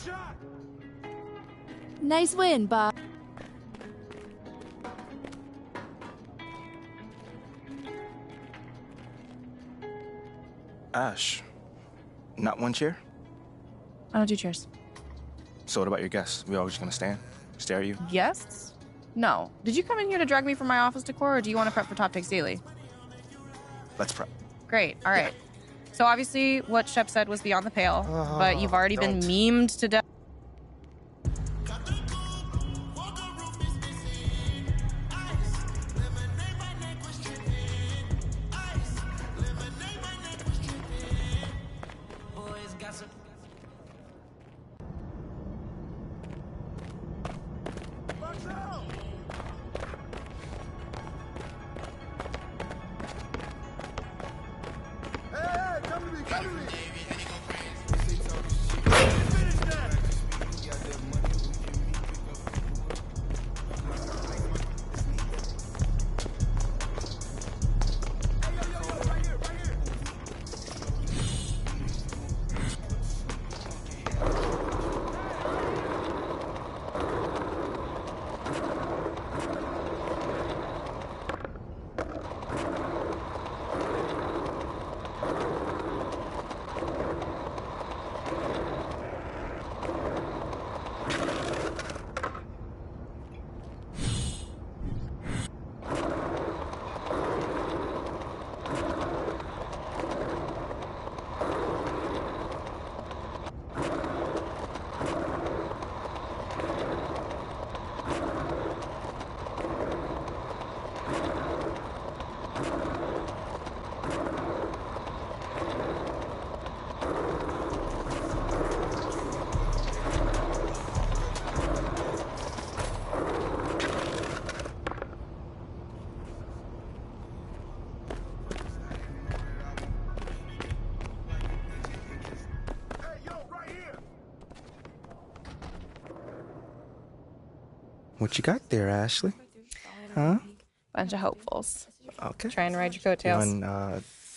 Shot! Nice win, Bob. Ash, not one chair? I don't do chairs. So what about your guests? We all just gonna stand? Stare at you? Guests? No. Did you come in here to drag me from my office decor, or do you want to prep for Top Takes Daily? Let's prep. Great. All right. So obviously what Shep said was beyond the pale, but you've already been memed to death. What you got there, Ashley? Huh? Bunch of hopefuls. Okay. Trying to ride your coattails. Doing,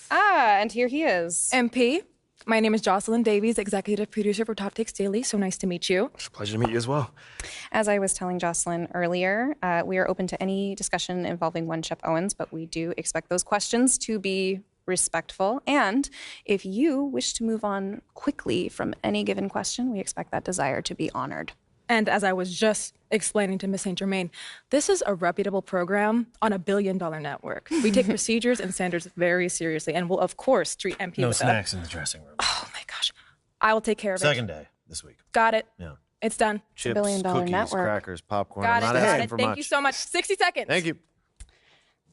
and here he is. MP, my name is Jocelyn Davies, executive producer for Top Takes Daily. So nice to meet you. It's a pleasure to meet you as well. As I was telling Jocelyn earlier, we are open to any discussion involving one Shep Owens, but we do expect those questions to be respectful. And if you wish to move on quickly from any given question, we expect that desire to be honored. And as I was just explaining to Ms. St. Germain, this is a reputable program on $1 billion network. We take procedures and standards very seriously and will, of course, treat MP No with snacks in the dressing room. Oh, my gosh. I will take care of Second day this week. Got it. Yeah. It's done. Chips, $1 billion cookies, network. crackers, popcorn. Got I'm it. not Got asking it. for Thank much. you so much. 60 seconds. Thank you.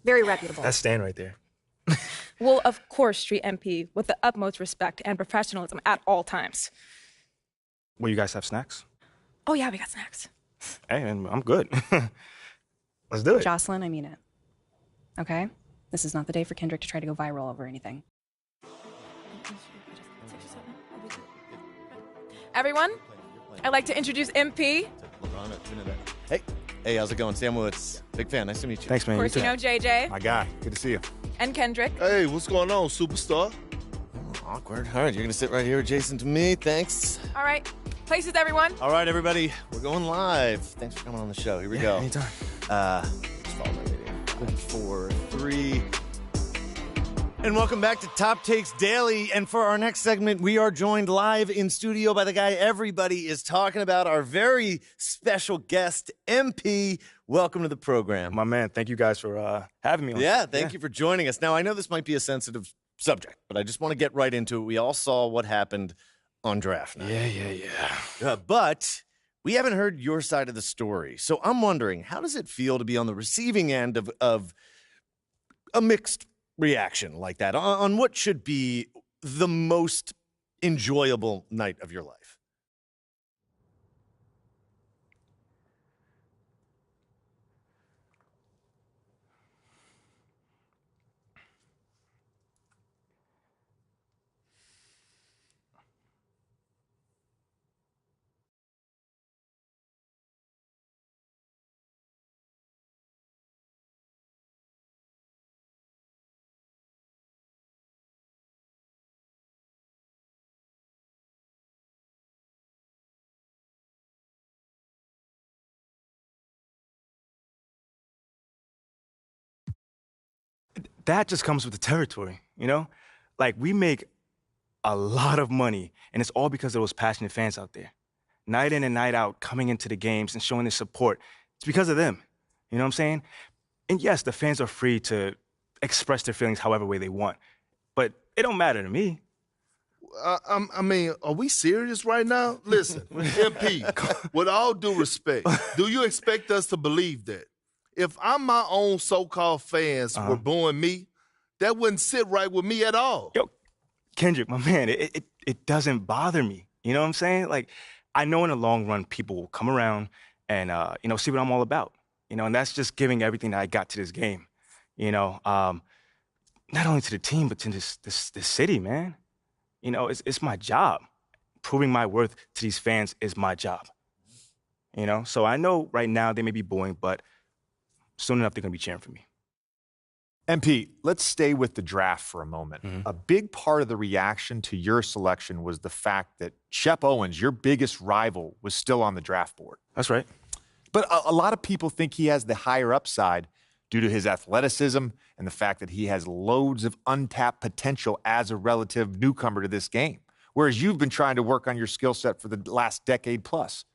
Very reputable. That's Stan right there. We'll, of course, treat MP with the utmost respect and professionalism at all times. Will you guys have snacks? Oh, yeah, we got snacks. Hey, and I'm good. Let's do it. Jocelyn, I mean it. Okay? This is not the day for Kendrick to try to go viral over anything. Everyone, I'd like to introduce MP. Hey, how's it going? Sam Woods. Big fan. Nice to meet you. Thanks, man. Of course, you know JJ My guy. Good to see you. and Kendrick. Hey, what's going on, superstar? Awkward. All right, you're going to sit right here adjacent to me. Thanks. All right, places, everyone. All right, everybody. We're going live. Thanks for coming on the show. Here we go. Anytime. Just follow my video. 5, 4, 3. And welcome back to Top Takes Daily. And for our next segment, we are joined live in studio by the guy everybody is talking about, our very special guest, MP. Welcome to the program. My man, thank you guys for having me on. Yeah, thank you for joining us. Now, I know this might be a sensitive subject, but I just want to get right into it. We all saw what happened on draft night. Yeah. But we haven't heard your side of the story. So I'm wondering, how does it feel to be on the receiving end of a mixed reaction like that on what should be the most enjoyable night of your life? That just comes with the territory, you know? Like, we make a lot of money, and it's all because of those passionate fans out there. Night in and night out, coming into the games and showing their support. It's because of them. You know what I'm saying? And yes, the fans are free to express their feelings however way they want. But it don't matter to me. I mean, are we serious right now? Listen, MP, with all due respect, do you expect us to believe that? If I'm my own so-called fans were booing me, that wouldn't sit right with me at all. Yo, Kendrick, my man, it doesn't bother me. You know what I'm saying? Like, I know in the long run, people will come around and, see what I'm all about. You know, and that's just giving everything that I got to this game. You know, not only to the team, but to this city, man. You know, it's my job. Proving my worth to these fans is my job. You know, so I know right now they may be booing, but soon enough they're going to be cheering for me. MP, let's stay with the draft for a moment. Mm-hmm. A big part of the reaction to your selection was the fact that Shep Owens, your biggest rival, was still on the draft board. That's right. But a lot of people think he has the higher upside due to his athleticism and the fact that he has loads of untapped potential as a relative newcomer to this game, whereas you've been trying to work on your skill set for the last decade plus.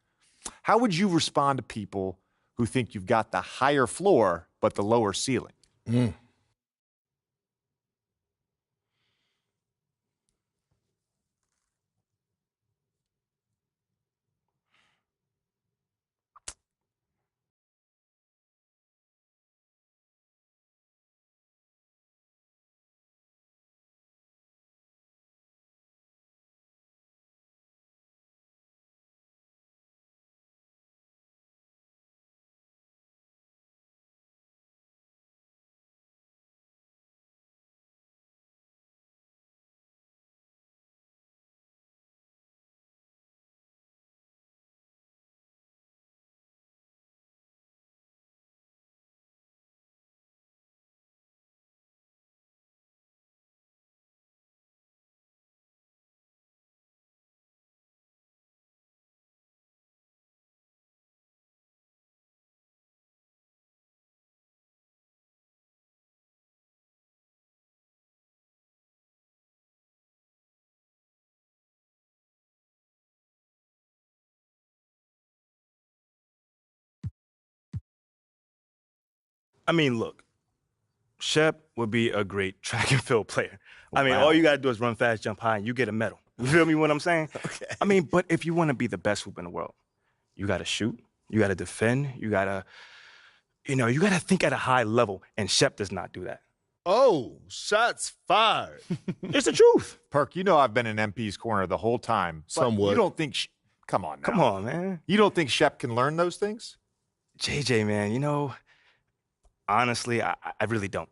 How would you respond to people who think you've got the higher floor but the lower ceiling? I mean, look, Shep would be a great track and field player. I mean, Wow. all you got to do is run fast, jump high, and you get a medal. You feel me what I'm saying? Okay. I mean, but if you want to be the best hoop in the world, you got to shoot, you got to defend, you got to think at a high level, and Shep does not do that. Oh, shots fired. It's the truth. Perk, you know I've been in MP's corner the whole time. But Somewhat. You don't think... Come on now. Come on, man. You don't think Shep can learn those things? JJ, man, honestly, I really don't.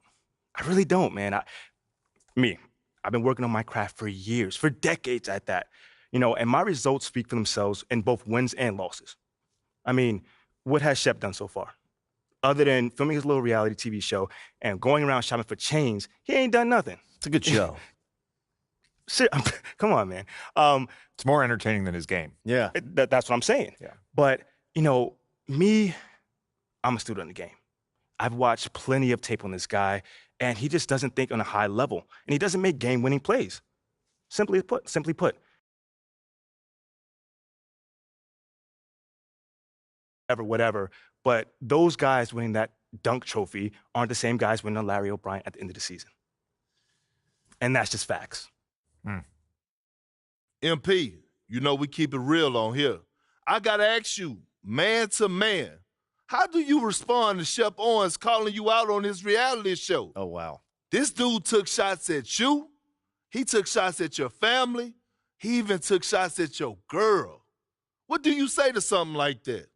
I really don't, man. I've been working on my craft for years, for decades at that. And my results speak for themselves in both wins and losses. I mean, what has Shep done so far? Other than filming his little reality TV show and going around shopping for chains, he ain't done nothing. It's a good show. Come on, man. It's more entertaining than his game. Yeah. That's what I'm saying. Yeah. But, I'm a student of the game. I've watched plenty of tape on this guy, and he just doesn't think on a high level, and he doesn't make game-winning plays. Simply put. Whatever. But those guys winning that dunk trophy aren't the same guys winning a Larry O'Brien at the end of the season. And that's just facts. MP, we keep it real on here. I got to ask you, man to man, how do you respond to Shep Owens calling you out on his reality show? Oh, wow. This dude took shots at you. He took shots at your family. He even took shots at your girl. What do you say to something like that?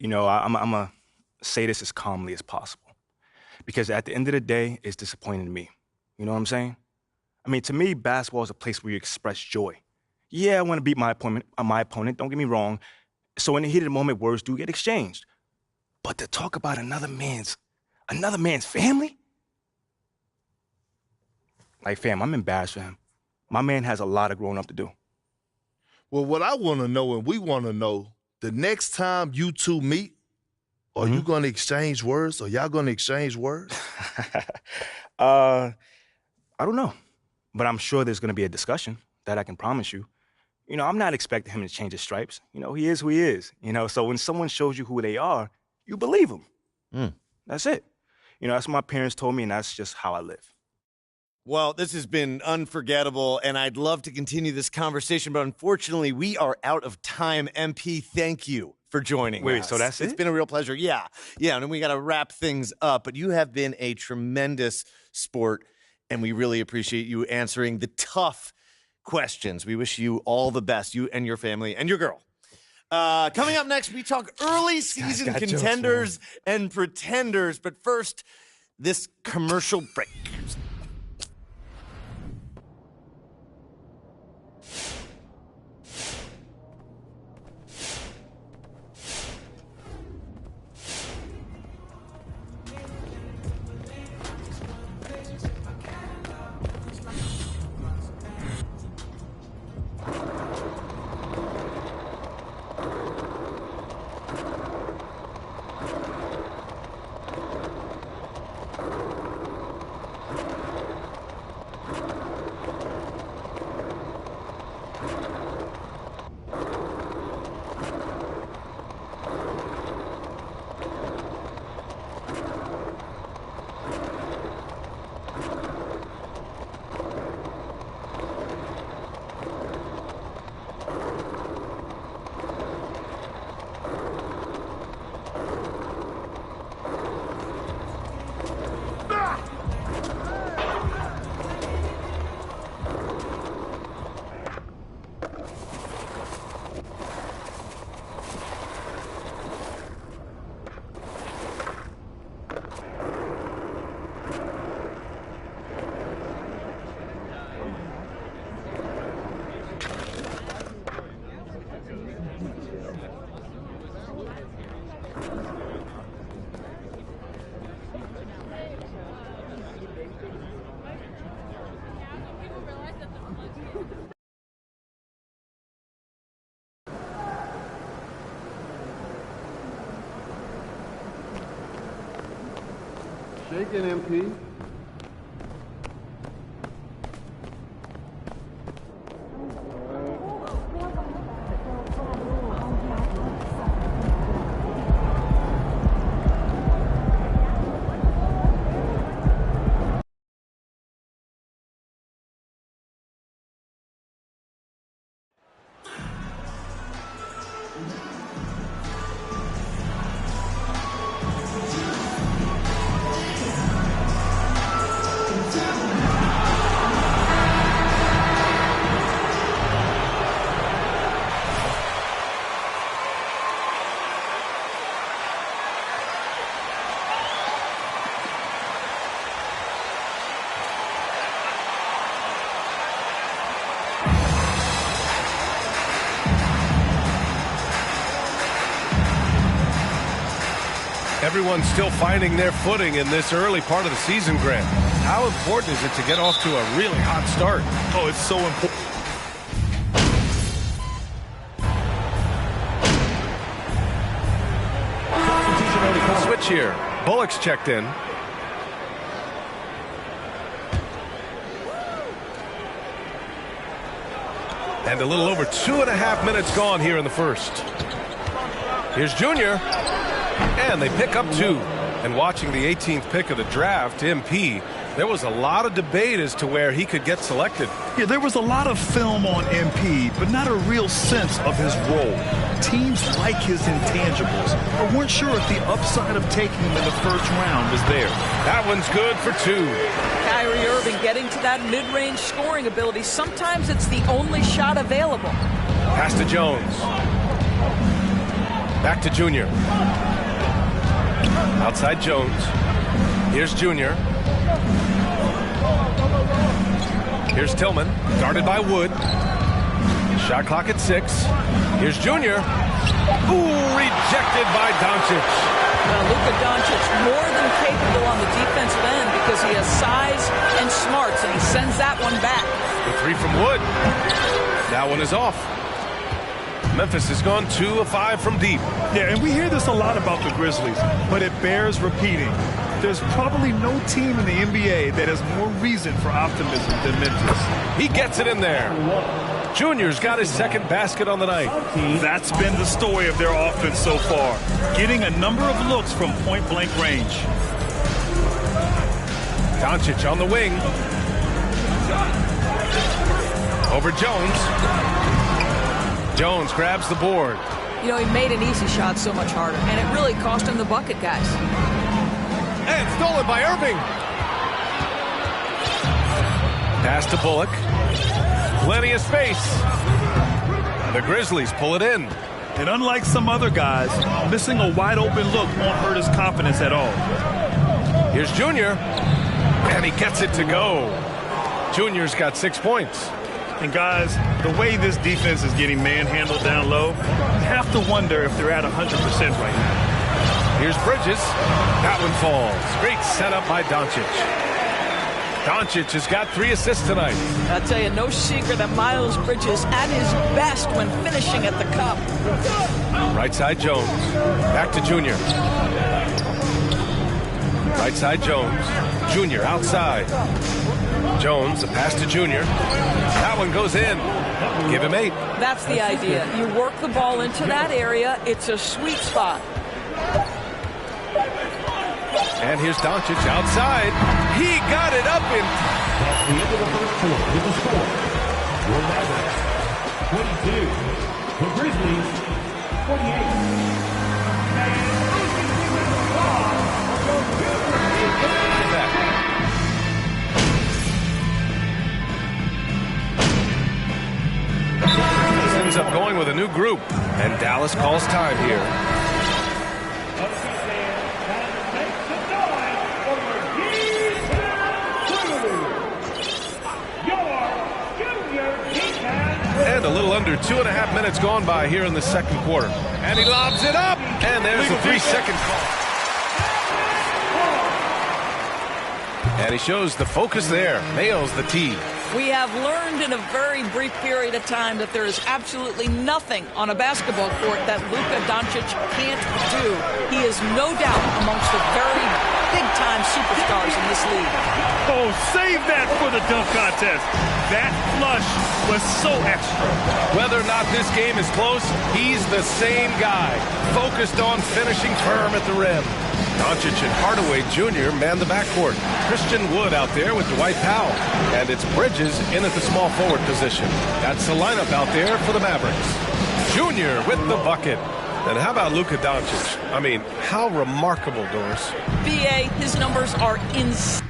I'm going to say this as calmly as possible. Because at the end of the day, it's disappointing to me. You know what I'm saying? I mean, to me, basketball is a place where you express joy. Yeah, I want to beat my opponent, don't get me wrong. So in the heat of the moment, words do get exchanged. But to talk about another man's family? Like, fam, I'm embarrassed for him. My man has a lot of growing up to do. Well, what I want to know and we want to know, the next time you two meet, are you going to exchange words? Or y'all going to exchange words? I don't know. But I'm sure there's going to be a discussion. That I can promise you. I'm not expecting him to change his stripes. He is who he is. So when someone shows you who they are, you believe them. That's it. That's what my parents told me, and that's just how I live. Well, this has been unforgettable, and I'd love to continue this conversation, but unfortunately, we are out of time. MP, thank you for joining us. Wait, so that's it? It's been a real pleasure. Yeah, and then we got to wrap things up, but you have been a tremendous sport, and we really appreciate you answering the tough questions. We wish you all the best, you and your family and your girl. Coming up next, we talk early season contenders and pretenders, but first, this commercial break. Shake it, MP. Everyone's still finding their footing in this early part of the season, Grant. How important is it to get off to a really hot start? Oh, it's so important. Switch here. Bullock's checked in. And a little over 2.5 minutes gone here in the first. Here's Junior. And they pick up 2. And watching the 18th pick of the draft, MP, there was a lot of debate as to where he could get selected. Yeah, there was a lot of film on MP, but not a real sense of his role. Teams like his intangibles, but weren't sure if the upside of taking him in the first round was there. That one's good for 2. Kyrie Irving getting to that mid-range scoring ability. Sometimes it's the only shot available. Pass to Jones. Back to Junior. Outside Jones. Here's Junior. Here's Tillman. Guarded by Wood. Shot clock at 6. Here's Junior. Ooh, rejected by Doncic. Now, Luka Doncic more than capable on the defensive end because he has size and smarts, and he sends that one back. The 3 from Wood. That one is off. Memphis has gone 2 of 5 from deep. Yeah, and we hear this a lot about the Grizzlies, but it bears repeating. There's probably no team in the NBA that has more reason for optimism than Memphis. He gets it in there. Junior's got his second basket on the night. That's been the story of their offense so far, getting a number of looks from point-blank range. Doncic on the wing. Over Jones. Jones grabs the board. You know, he made an easy shot so much harder, and it really cost him the bucket, guys. And stolen by Irving. Pass to Bullock. Plenty of space. The Grizzlies pull it in. And unlike some other guys, missing a wide-open look won't hurt his confidence at all. Here's Junior. And he gets it to go. Junior's got 6 points. And guys, the way this defense is getting manhandled down low, you have to wonder if they're at 100% right now. Here's Bridges. That one falls. Great setup by Doncic. Doncic has got 3 assists tonight. I'll tell you, no secret that Miles Bridges at his best when finishing at the cup. Right side Jones. Back to Junior. Right side Jones. Junior outside. Jones, a pass to Junior. That one goes in. Give him 8. That's the idea. You work the ball into that area. It's a sweet spot. And here's Doncic outside. He got it up in. That's the end of the first quarter with the score. Your Mavericks 22. The Grizzlies 48. Ends up going with a new group, and Dallas calls time here. And a little under 2.5 minutes gone by here in the second quarter. And he lobs it up, and there's a 3-second call. And he shows the focus there, nails the tee. We have learned in a very brief period of time that there is absolutely nothing on a basketball court that Luka Doncic can't do. He is no doubt amongst the very big-time superstars in this league. Oh, save that for the dunk contest. That flush was so extra. Whether or not this game is close, he's the same guy, focused on finishing firm at the rim. Doncic and Hardaway Jr. man the backcourt. Christian Wood out there with Dwight Powell. And it's Bridges in at the small forward position. That's the lineup out there for the Mavericks. Jr. with the bucket. And how about Luka Doncic? I mean, how remarkable, Doris. BA, his numbers are insane.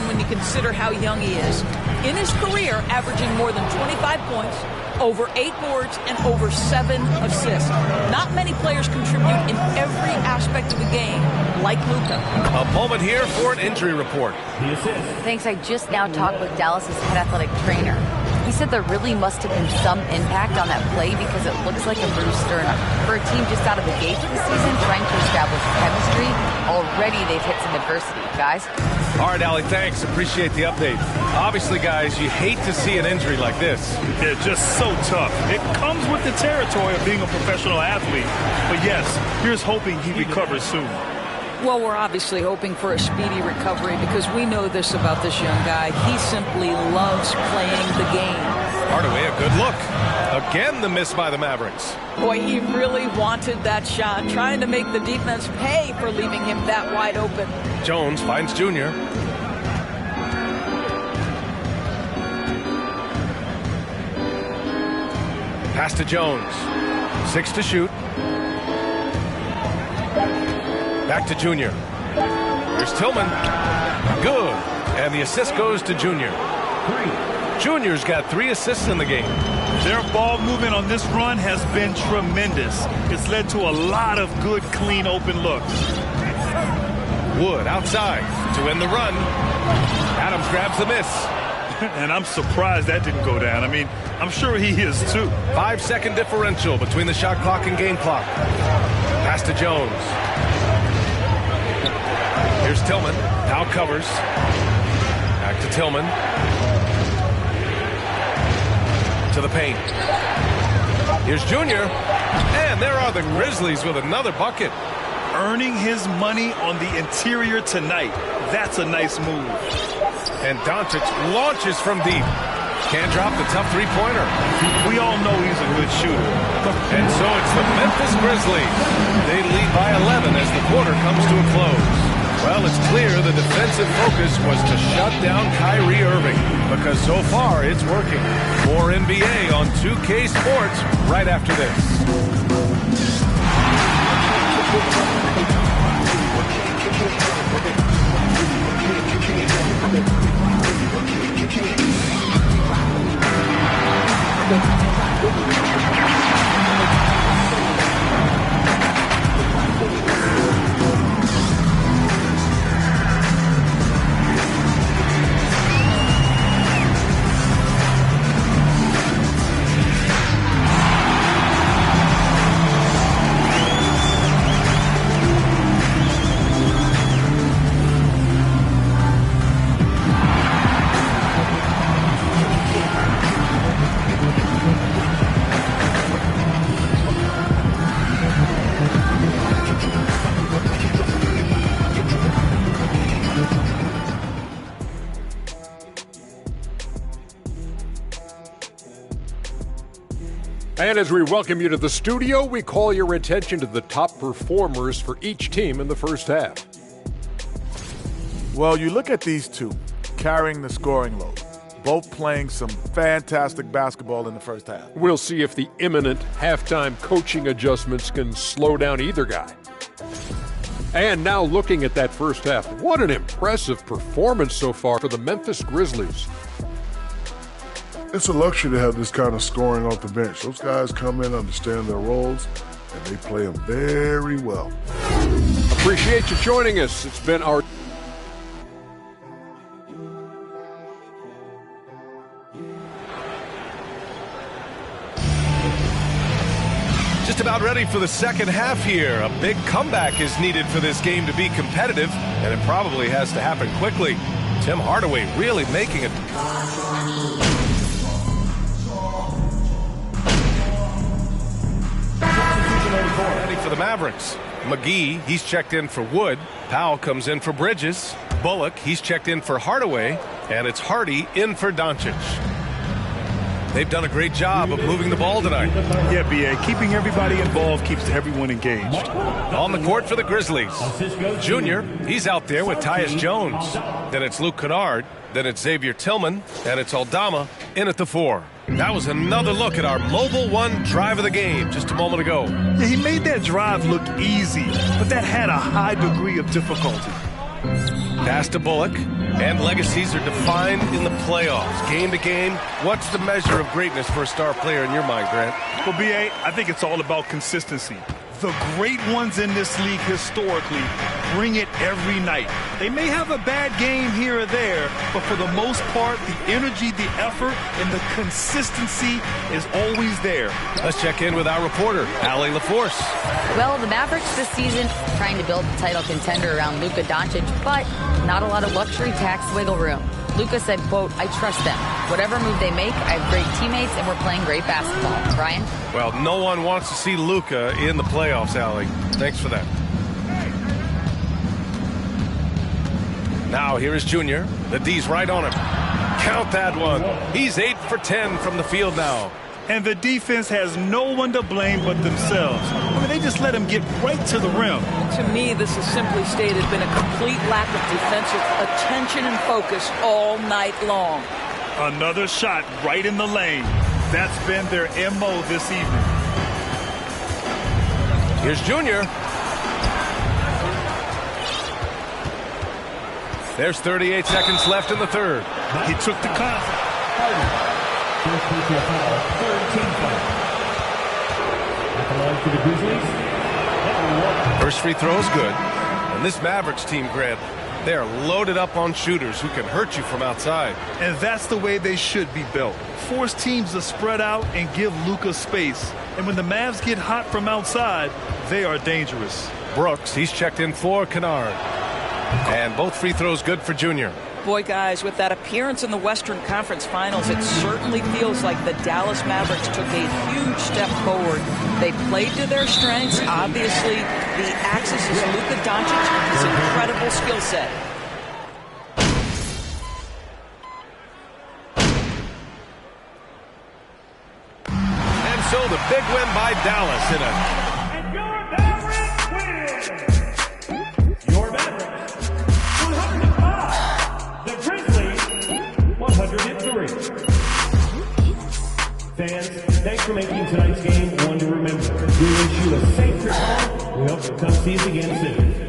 When you consider how young he is. In his career, averaging more than 25 points, over 8 boards, and over 7 assists. Not many players contribute in every aspect of the game like Luka. A moment here for an injury report. Thanks. I just now talked with Dallas's head athletic trainer. He said there really must have been some impact on that play because it looks like a bruised sternum. For a team just out of the gate this season trying to establish chemistry, already they've hit some adversity, guys. All right, Allie, thanks. Appreciate the update. Obviously, guys, you hate to see an injury like this. Yeah, just so tough. It comes with the territory of being a professional athlete. But yes, here's hoping he recovers soon. Well, we're obviously hoping for a speedy recovery because we know this about this young guy. He simply loves playing the game. Hardaway, a good look. Again, the miss by the Mavericks. Boy, he really wanted that shot, trying to make the defense pay for leaving him that wide open. Jones finds Junior. Pass to Jones. 6 to shoot. Back to Junior. Here's Tillman. Good. And the assist goes to Junior. Junior's got 3 assists in the game. Their ball movement on this run has been tremendous. It's led to a lot of good, clean, open looks. Wood outside to win the run. Adams grabs the miss. And I'm surprised that didn't go down. I mean, I'm sure he is too. 5-second differential between the shot clock and game clock. Pass to Jones. Here's Tillman. Now covers. Back to Tillman. To the paint. Here's Junior. And there are the Grizzlies with another bucket. Earning his money on the interior tonight. That's a nice move. And Doncic launches from deep. Can't drop the tough three-pointer. We all know he's a good shooter. And so it's the Memphis Grizzlies. They lead by 11 as the quarter comes to a close. Well, it's clear the defensive focus was to shut down Kyrie Irving because so far it's working. More NBA on 2K Sports right after this. And as we welcome you to the studio, we call your attention to the top performers for each team in the first half. Well, you look at these two carrying the scoring load, both playing some fantastic basketball in the first half. We'll see if the imminent halftime coaching adjustments can slow down either guy. And now looking at that first half, what an impressive performance so far for the Memphis Grizzlies. It's a luxury to have this kind of scoring off the bench. Those guys come in, understand their roles, and they play them very well. Appreciate you joining us. It's been our... Just about ready for the second half here. A big comeback is needed for this game to be competitive, and it probably has to happen quickly. Tim Hardaway really making it. Ready for the Mavericks. McGee, he's checked in for Wood. Powell comes in for Bridges. Bullock, he's checked in for Hardaway. And it's Hardy in for Doncic. They've done a great job of moving the ball tonight. Yeah, B.A. Keeping everybody involved keeps everyone engaged. On the court for the Grizzlies. Junior, he's out there with Tyus Jones. Then it's Luke Kennard. Then it's Xavier Tillman. And it's Aldama in at the 4. That was another look at our Mobile One drive of the game just a moment ago. Yeah, he made that drive look easy, but that had a high degree of difficulty. Pass to Bullock, and legacies are defined in the playoffs. Game to game, what's the measure of greatness for a star player in your mind, Grant? Well, B.A., I think it's all about consistency. The great ones in this league historically bring it every night. They may have a bad game here or there, but for the most part, the energy, the effort, and the consistency is always there. Let's check in with our reporter, Allie LaForce. Well, the Mavericks this season trying to build a title contender around Luka Doncic, but not a lot of luxury tax wiggle room. Luka said, quote, "I trust them. Whatever move they make, I have great teammates, and we're playing great basketball." Brian? Well, no one wants to see Luka in the playoffs, Allie. Thanks for that. Now, here is Junior. The D's right on him. Count that one. He's 8 for 10 from the field now. And the defense has no one to blame but themselves. I mean, they just let him get right to the rim. To me, this is simply stated been a complete lack of defensive attention and focus all night long. Another shot right in the lane. That's been their MO this evening. Here's Junior. There's 38 seconds left in the third. He took the contact. First free throw is good. And this Mavericks team, Grant, they are loaded up on shooters who can hurt you from outside. And that's the way they should be built. Force teams to spread out and give Luka space. And when the Mavs get hot from outside, they are dangerous. Brooks, he's checked in for Kennard. And both free throws good for Junior. Boy, guys, with that appearance in the Western Conference Finals, it certainly feels like the Dallas Mavericks took a huge step forward. They played to their strengths. Obviously, the axis is Luka Doncic and his incredible skill set. And so the big win by Dallas in a... Your Mavericks, 105. The Grizzlies, 103. Fans, thanks for making tonight's game one to remember. We wish you a safe trip home. We hope to come see us again soon.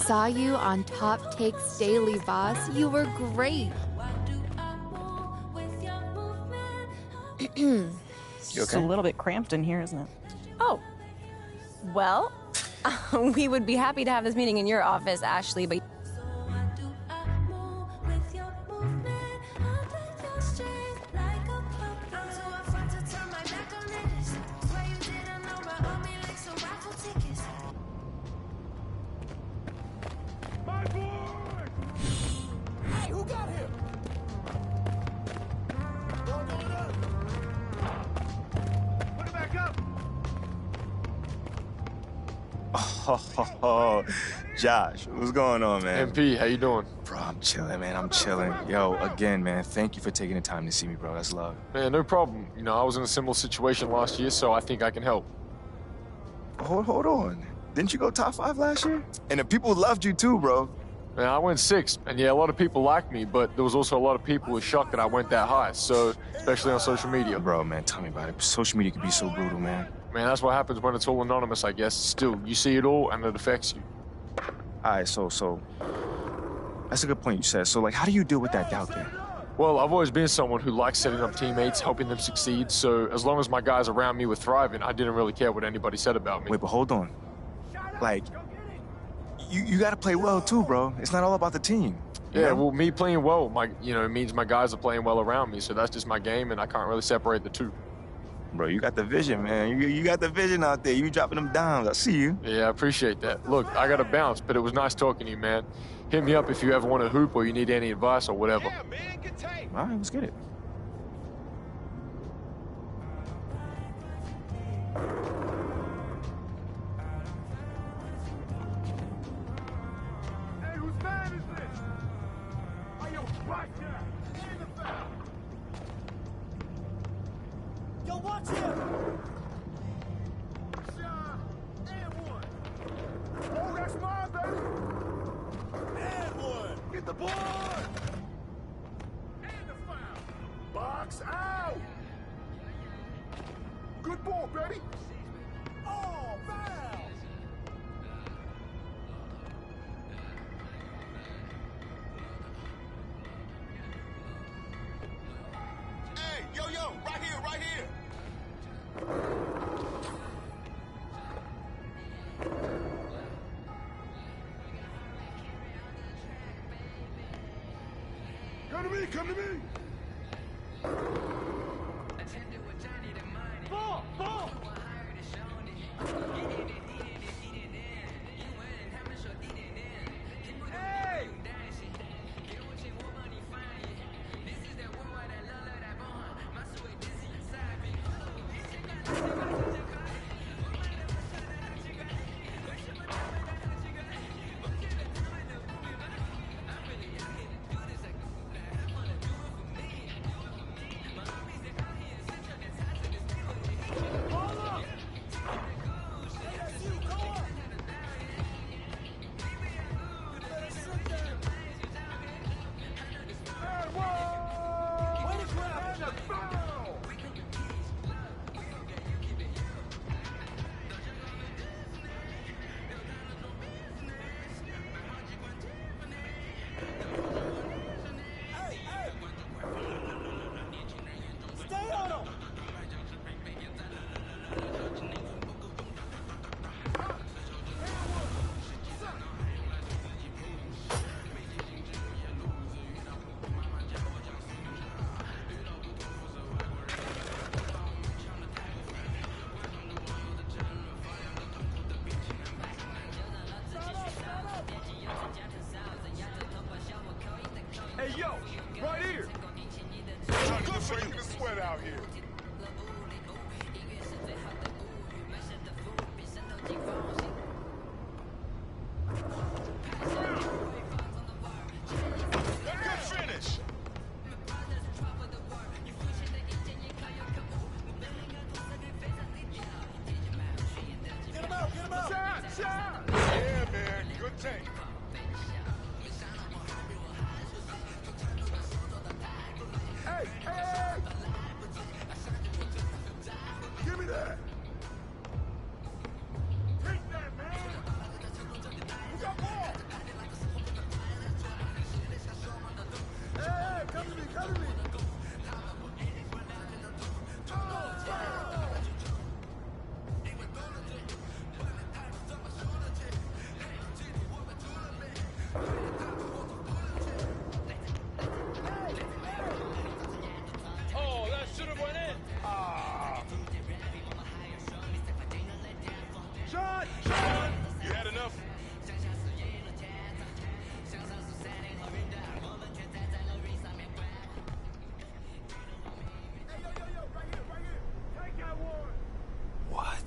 Saw you on Top Takes Daily, boss. You were great. You It's a little bit cramped in here, isn't it? Oh, well, we would be happy to have this meeting in your office, Ashley, but... Oh, Josh, what's going on, man? MP, how you doing? Bro, I'm chilling, man. I'm chilling. Yo, again, man, thank you for taking the time to see me, bro. That's love. Man, no problem. You know, I was in a similar situation last year, so I think I can help. Hold on. Didn't you go top 5 last year? And the people loved you too, bro. Man, I went 6th, and yeah, a lot of people liked me, but there was also a lot of people who were shocked that I went that high, so, especially on social media. Bro, man, tell me about it. Social media can be so brutal, man. Man, that's what happens when it's all anonymous, I guess. Still, you see it all, and it affects you. All right, so that's a good point you said. So, like, how do you deal with that doubt then? Well, I've always been someone who likes setting up teammates, helping them succeed, so as long as my guys around me were thriving, I didn't really care what anybody said about me. Wait, but hold on. Like, you got to play well too, bro. It's not all about the team. Yeah, well, me playing well, it means my guys are playing well around me, so that's just my game, and I can't really separate the two. Bro, you got the vision, man. You got the vision out there. You dropping them dimes. I see you. Yeah, I appreciate that. Look, I got to bounce, but it was nice talking to you, man. Hit me up if you ever want to hoop or you need any advice or whatever. Yeah, man, all right, let's get it. Hey, whose man is this? Are you right there? In the foul. Yo, watch him! Shot and one. Oh, that's mine, baby! And one. Get the board! And the foul. Box out! Good ball, baby! Oh, foul! Hey, yo, right here, right here! Come to me, come to me! Ball, ball! Hey! Hey, yo, right here. Good shaking the sweat out here. Good finish. Get him out, get him out. Shot. Yeah, man, good take. Hey, hey! Give me that! Take that, man! Who got ball? You had enough?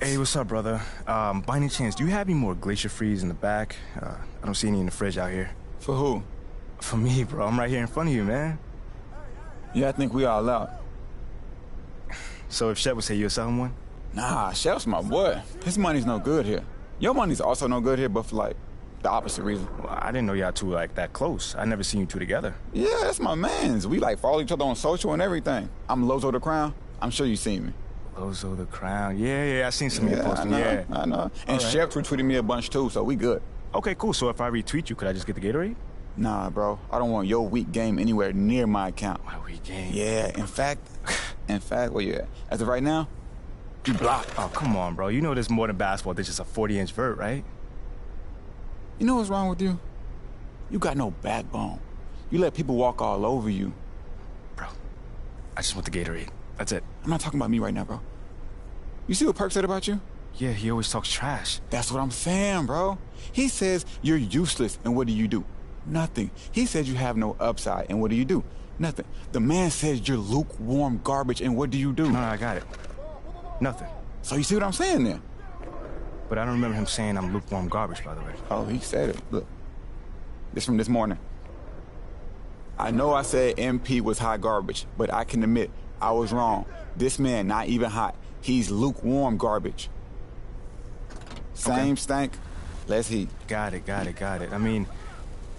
Hey, what's up, brother? By any chance, do you have any more Glacier Freeze in the back? I don't see any in the fridge out here. For who? For me, bro. I'm right here in front of you, man. Yeah, I think we all out. So if Shep would say you're selling one? Nah, Shep's my boy. His money's no good here. Your money's also no good here, but for, like, the opposite reason. Well, I didn't know y'all two like that close. I never seen you two together. Yeah, that's my mans. We, like, follow each other on social and everything. I'm Lozo the Crown. I'm sure you seen me. Lozo the Crown. Yeah, I seen some of your posts. Yeah, I know. And Shep retweeted me a bunch, too, so we good. Okay, cool. So if I retweet you, could I just get the Gatorade? Nah, bro. I don't want your weak game anywhere near my account. My weak game? Yeah, in fact, where you at? As of right now, you blocked. Oh, come on, bro. You know there's more than basketball. There's just a 40-inch vert, right? You know what's wrong with you? You got no backbone. You let people walk all over you. Bro, I just want the Gatorade. That's it. I'm not talking about me right now, bro. You see what Perk said about you? Yeah, he always talks trash. That's what I'm saying, bro. He says you're useless, and what do? Nothing. He says you have no upside, and what do? Nothing. The man says you're lukewarm garbage, and what do? No, I got it. Nothing. So you see what I'm saying then? But I don't remember him saying I'm lukewarm garbage, by the way. Oh, he said it. Look. This from this morning. I know I said MP was hot garbage, but I can admit I was wrong. This man not even hot. He's lukewarm garbage. Same stank, less heat. Got it. I mean,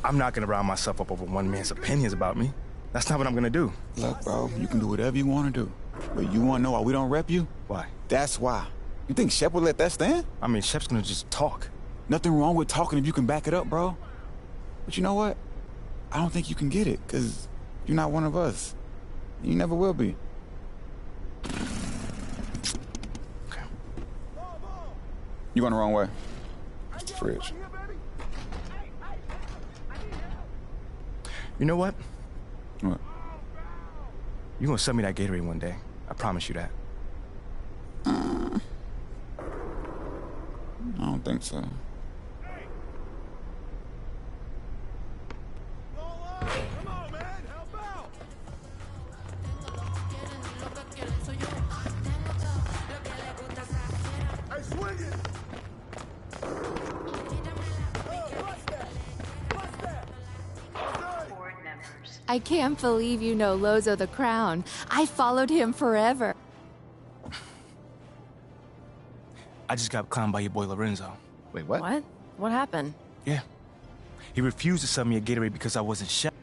I'm not gonna round myself up over one man's opinions about me. That's not what I'm gonna do. Look, bro, you can do whatever you wanna do. But you wanna know why we don't rep you? Why? That's why. You think Shep would let that stand? I mean, Shep's gonna just talk. Nothing wrong with talking if you can back it up, bro. But you know what? I don't think you can get it, because you're not one of us. You never will be. Okay. You going the wrong way. Fridge. You know what? What? You're gonna sell me that Gatorade one day. I promise you that. I don't think so. I can't believe you know Lozo the Crown. I followed him forever. I just got clowned by your boy Lorenzo. Wait, what? What? What happened? Yeah. He refused to sell me a Gatorade because I wasn't Shep.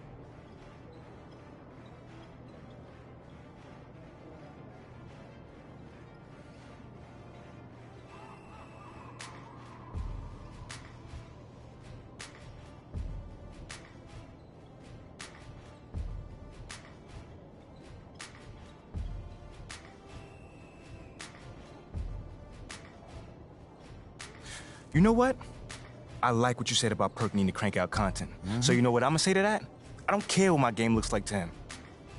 You know what? I like what you said about Perk needing to crank out content. So you know what I'm gonna say to that? I don't care what my game looks like to him.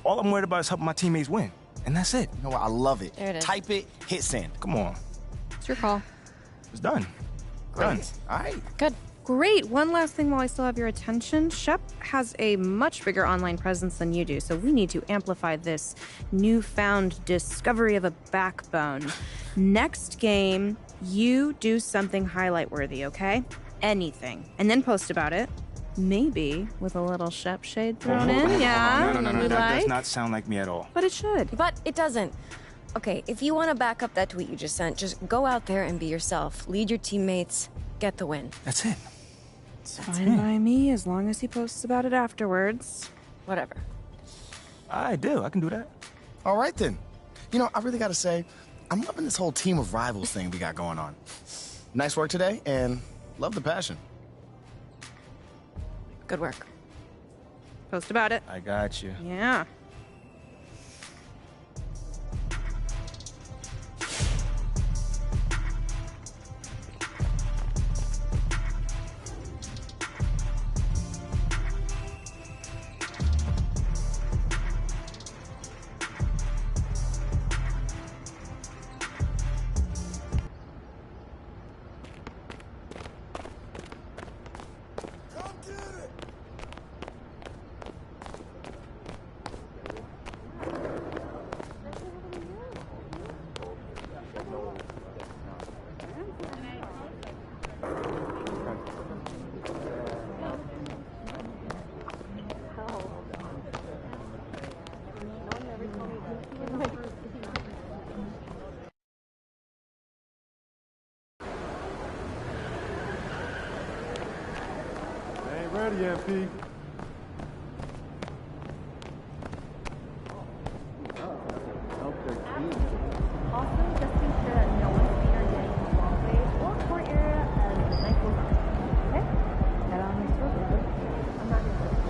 All I'm worried about is helping my teammates win. And that's it. You know what? I love it. There it is. Type it, hit send. Come on. It's your call. It's done. Done. All right. Good. Great. One last thing while I still have your attention. Shep has a much bigger online presence than you do, so we need to amplify this newfound discovery of a backbone. Next game, you do something highlight worthy, okay? Anything. And then post about it. Maybe with a little Shep shade thrown in. Yeah. No. We That does like. not sound like me at all. But it should. But it doesn't. Okay, if you want to back up that tweet you just sent, just go out there and be yourself. Lead your teammates. Get the win. That's it. It's fine by me as long as he posts about it afterwards. Whatever. I do. I can do that. All right, then. You know, I really got to say, I'm loving this whole team of rivals thing we got going on. Nice work today, and love the passion. Good work. Post about it. I got you. Yeah. Get ready, MP. Also, just make sure that no one's feet are getting in the walkway or court area as the night goes on. Okay? Head on this road. I'm not gonna push.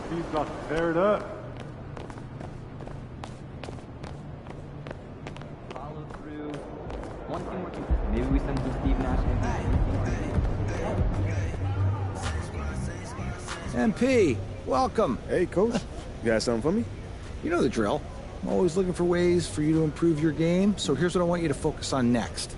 Steve's about to tear it up. Follow through. One thing more consistent. Maybe we send some Steve Nash. MP, welcome. Hey, Coach. You got something for me? You know the drill. I'm always looking for ways for you to improve your game, so here's what I want you to focus on next.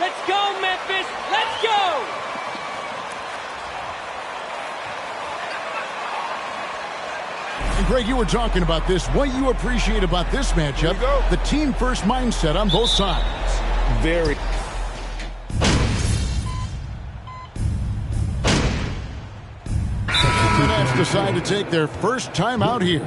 Let's go, Memphis! Let's go! And Greg, you were talking about this. What you appreciate about this matchup, the team-first mindset on both sides. Very. The Nets decide to take their first time out here.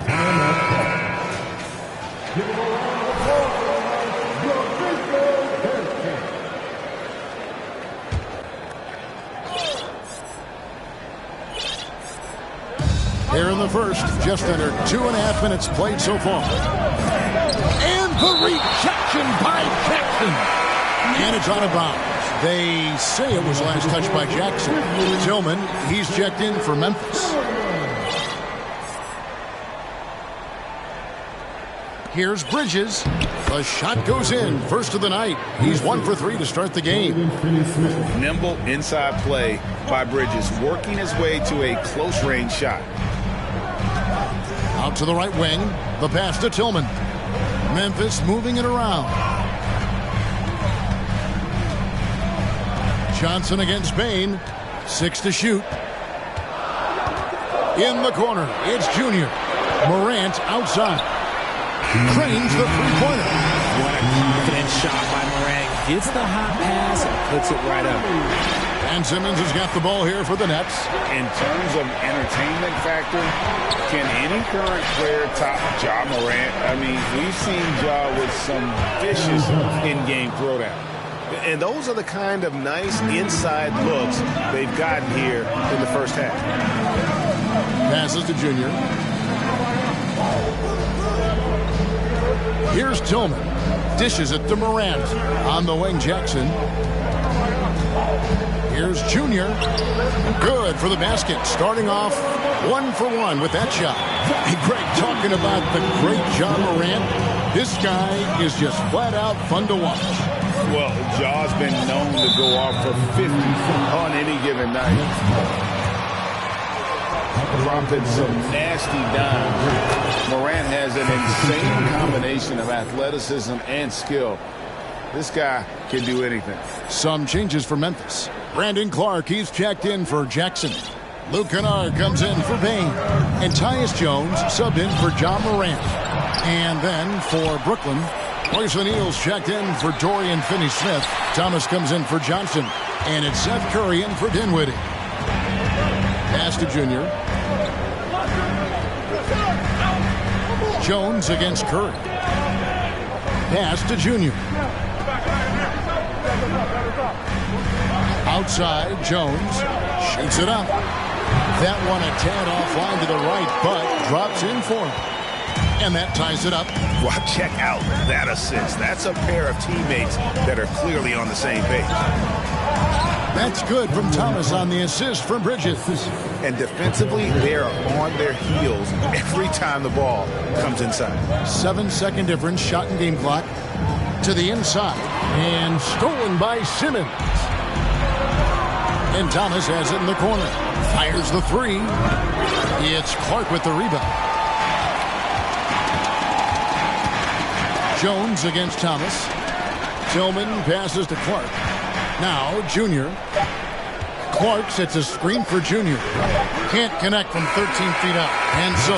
Here in the first, just under 2.5 minutes played so far. And the rejection by Jackson. And it's out of bounds. They say it was last touched by Jackson. Tillman, he's checked in for Memphis. Here's Bridges. The shot goes in. First of the night. He's 1 for 3 to start the game. Nimble inside play by Bridges, working his way to a close-range shot. Out to the right wing. The pass to Tillman. Memphis moving it around. Johnson against Bain. 6 to shoot. In the corner, it's Junior. Morant outside. Cranes the three-pointer. What a confident shot by Morant. Gets the hot pass and puts it right up. And Simmons has got the ball here for the Nets. In terms of entertainment factor, can any current player top Ja Morant? I mean, we've seen Ja with some vicious in-game throwdown. And those are the kind of nice inside looks they've gotten here in the first half. Passes to Junior. Here's Tillman. Dishes it to Morant. On the wing, Jackson. Here's Junior. Good for the basket. Starting off 1 for 1 with that shot. Hey, Greg, talking about the great Ja Morant. This guy is just flat out fun to watch. Well, Ja's been known to go off for 50 on any given night. Dropping some nasty dimes. Morant has an insane combination of athleticism and skill. This guy can do anything. Some changes for Memphis. Brandon Clark, he's checked in for Jackson. Luke Kennard comes in for Bain. And Tyus Jones subbed in for Ja Morant. And then for Brooklyn, Royce O'Neal's checked in for Dorian Finney-Smith. Thomas comes in for Johnson. And it's Seth Curry in for Dinwiddie. Pass to Junior. Jones against Curry. Pass to Junior. Outside, Jones shoots it up. That one a tad offline to the right, but drops in for him. And that ties it up. Well, check out that assist. That's a pair of teammates that are clearly on the same page. That's good from Thomas on the assist from Bridges. And defensively, they are on their heels every time the ball comes inside. 7-second difference, shot and game clock. To the inside, and stolen by Simmons. And Thomas has it in the corner. Fires the three. It's Clark with the rebound. Jones against Thomas. Tillman passes to Clark. Now Junior. Clark sets a screen for Junior. Can't connect from 13 feet out. And so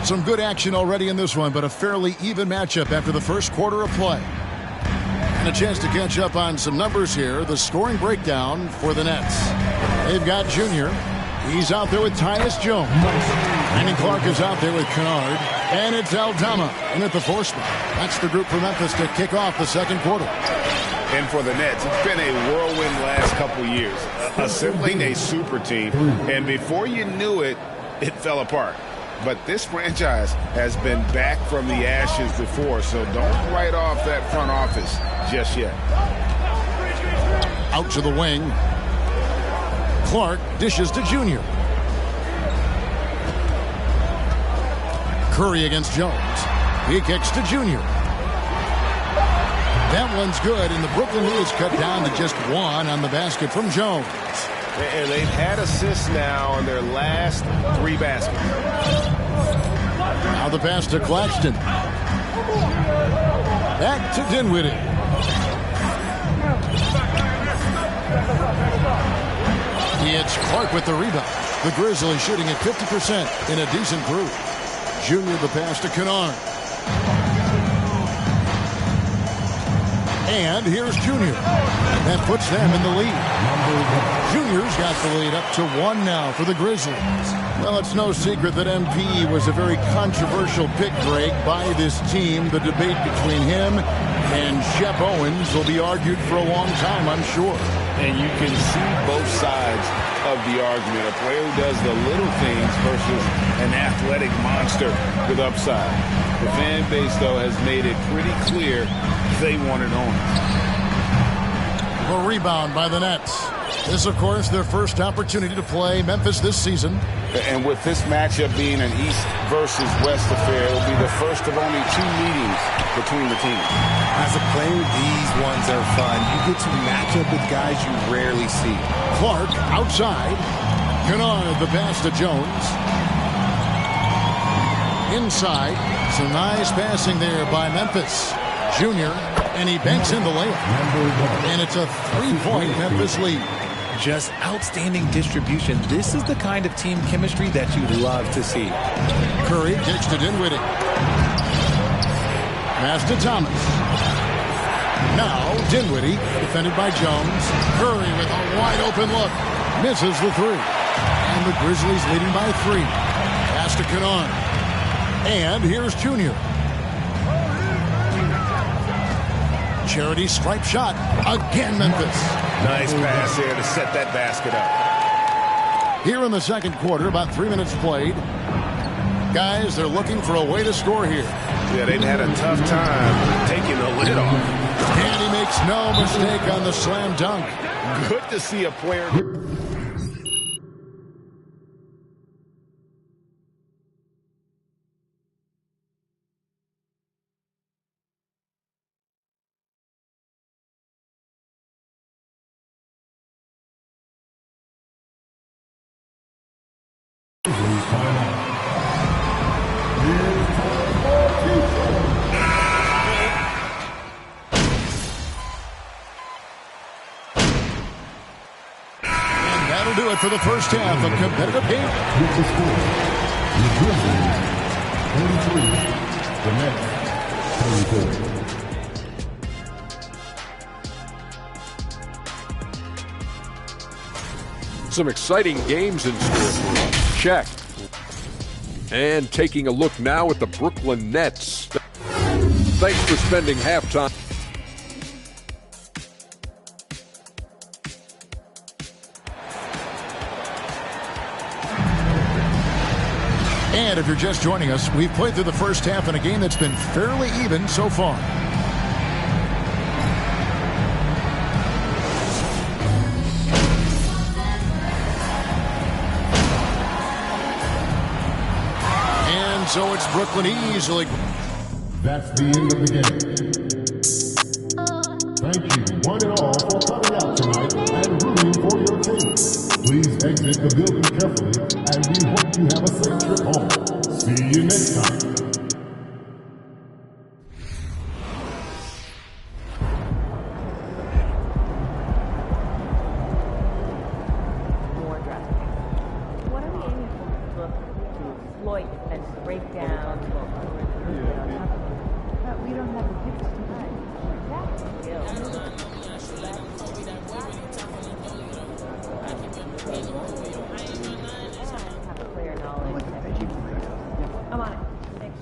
some good action already in this one, but a fairly even matchup after the first quarter of play. And a chance to catch up on some numbers here. The scoring breakdown for the Nets. They've got Junior. He's out there with Tyus Jones. Brandon Clark is out there with Kennard. And it's Aldama in at the 4 spot. That's the group for Memphis to kick off the second quarter. And for the Nets, it's been a whirlwind last couple years. Assembling a super team. And before you knew it, it fell apart. But this franchise has been back from the ashes before, so don't write off that front office just yet. Out to the wing. Clark dishes to Junior. Curry against Jones. He kicks to Junior. That one's good, and the Brooklyn lead is cut down to just 1 on the basket from Jones. And they've had assists now on their last 3 baskets. Now the pass to Claxton. Back to Dinwiddie. It's Clark with the rebound. The Grizzlies shooting at 50% in a decent group. Junior the pass to Kennard. And here's Junior. That puts them in the lead. Junior's got the lead up to 1 now for the Grizzlies. Well, it's no secret that MP was a very controversial pick, Greg, by this team. The debate between him and Shep Owens will be argued for a long time, I'm sure. And you can see both sides of the argument. A player who does the little things versus an athletic monster with upside. The fan base, though, has made it pretty clear they wanted Owens. A rebound by the Nets. This, of course, their first opportunity to play Memphis this season. And with this matchup being an East versus West affair, it'll be the first of only 2 meetings between the teams. As a player, these ones are fun. You get to match up with guys you rarely see. Clark outside. Kennard the pass to Jones. Inside. Some nice passing there by Memphis. Junior, and he banks in the layup. And it's a 3-point Memphis lead. Just outstanding distribution. This is the kind of team chemistry that you love to see. Curry kicks to Dinwiddie. Pass to Thomas. Now Dinwiddie, defended by Jones. Curry with a wide open look. Misses the 3. And the Grizzlies leading by 3. Pass to Kennard. And here's Junior. Charity stripe shot. Again, Memphis. Nice pass there to set that basket up. Here in the second quarter, about 3 minutes played. Guys, they're looking for a way to score here. Yeah, they've had a tough time taking the lid off. And he makes no mistake on the slam dunk. Good to see a player. That'll do it for the first half of competitive game. With the score, the Grizzlies 33, the Nets 34. Some exciting games in store for us. Check. And taking a look now at the Brooklyn Nets. Thanks for spending halftime. And if you're just joining us, we've played through the first half in a game that's been fairly even so far. And so it's Brooklyn easily. That's the end of the game. Thank you, one and all, for coming out tonight and rooting for your team. Please exit the building carefully, and we hope you have a safe trip home. See you next time. More drastic. What are we aiming for? Look, to exploit and break down. But we don't have the picks tonight. That's the deal. Have a clear knowledge. I'm on it. Thanks.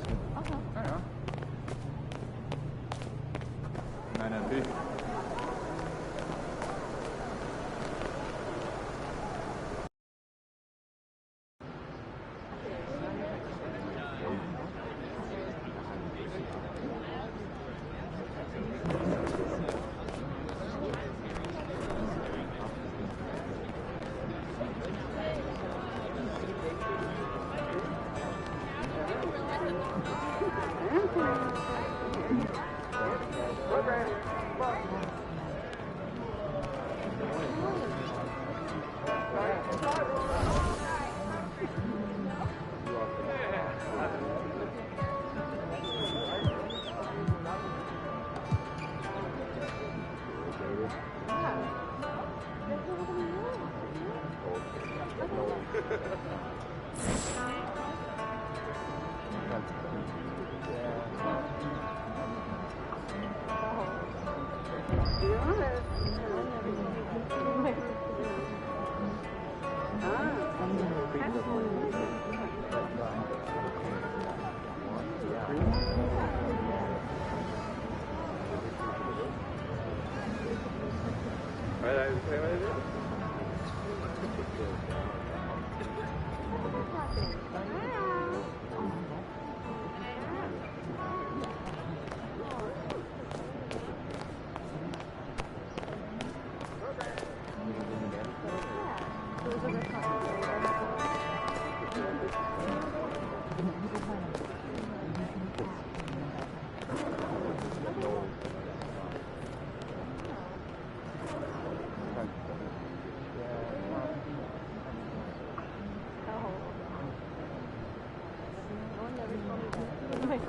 Okay.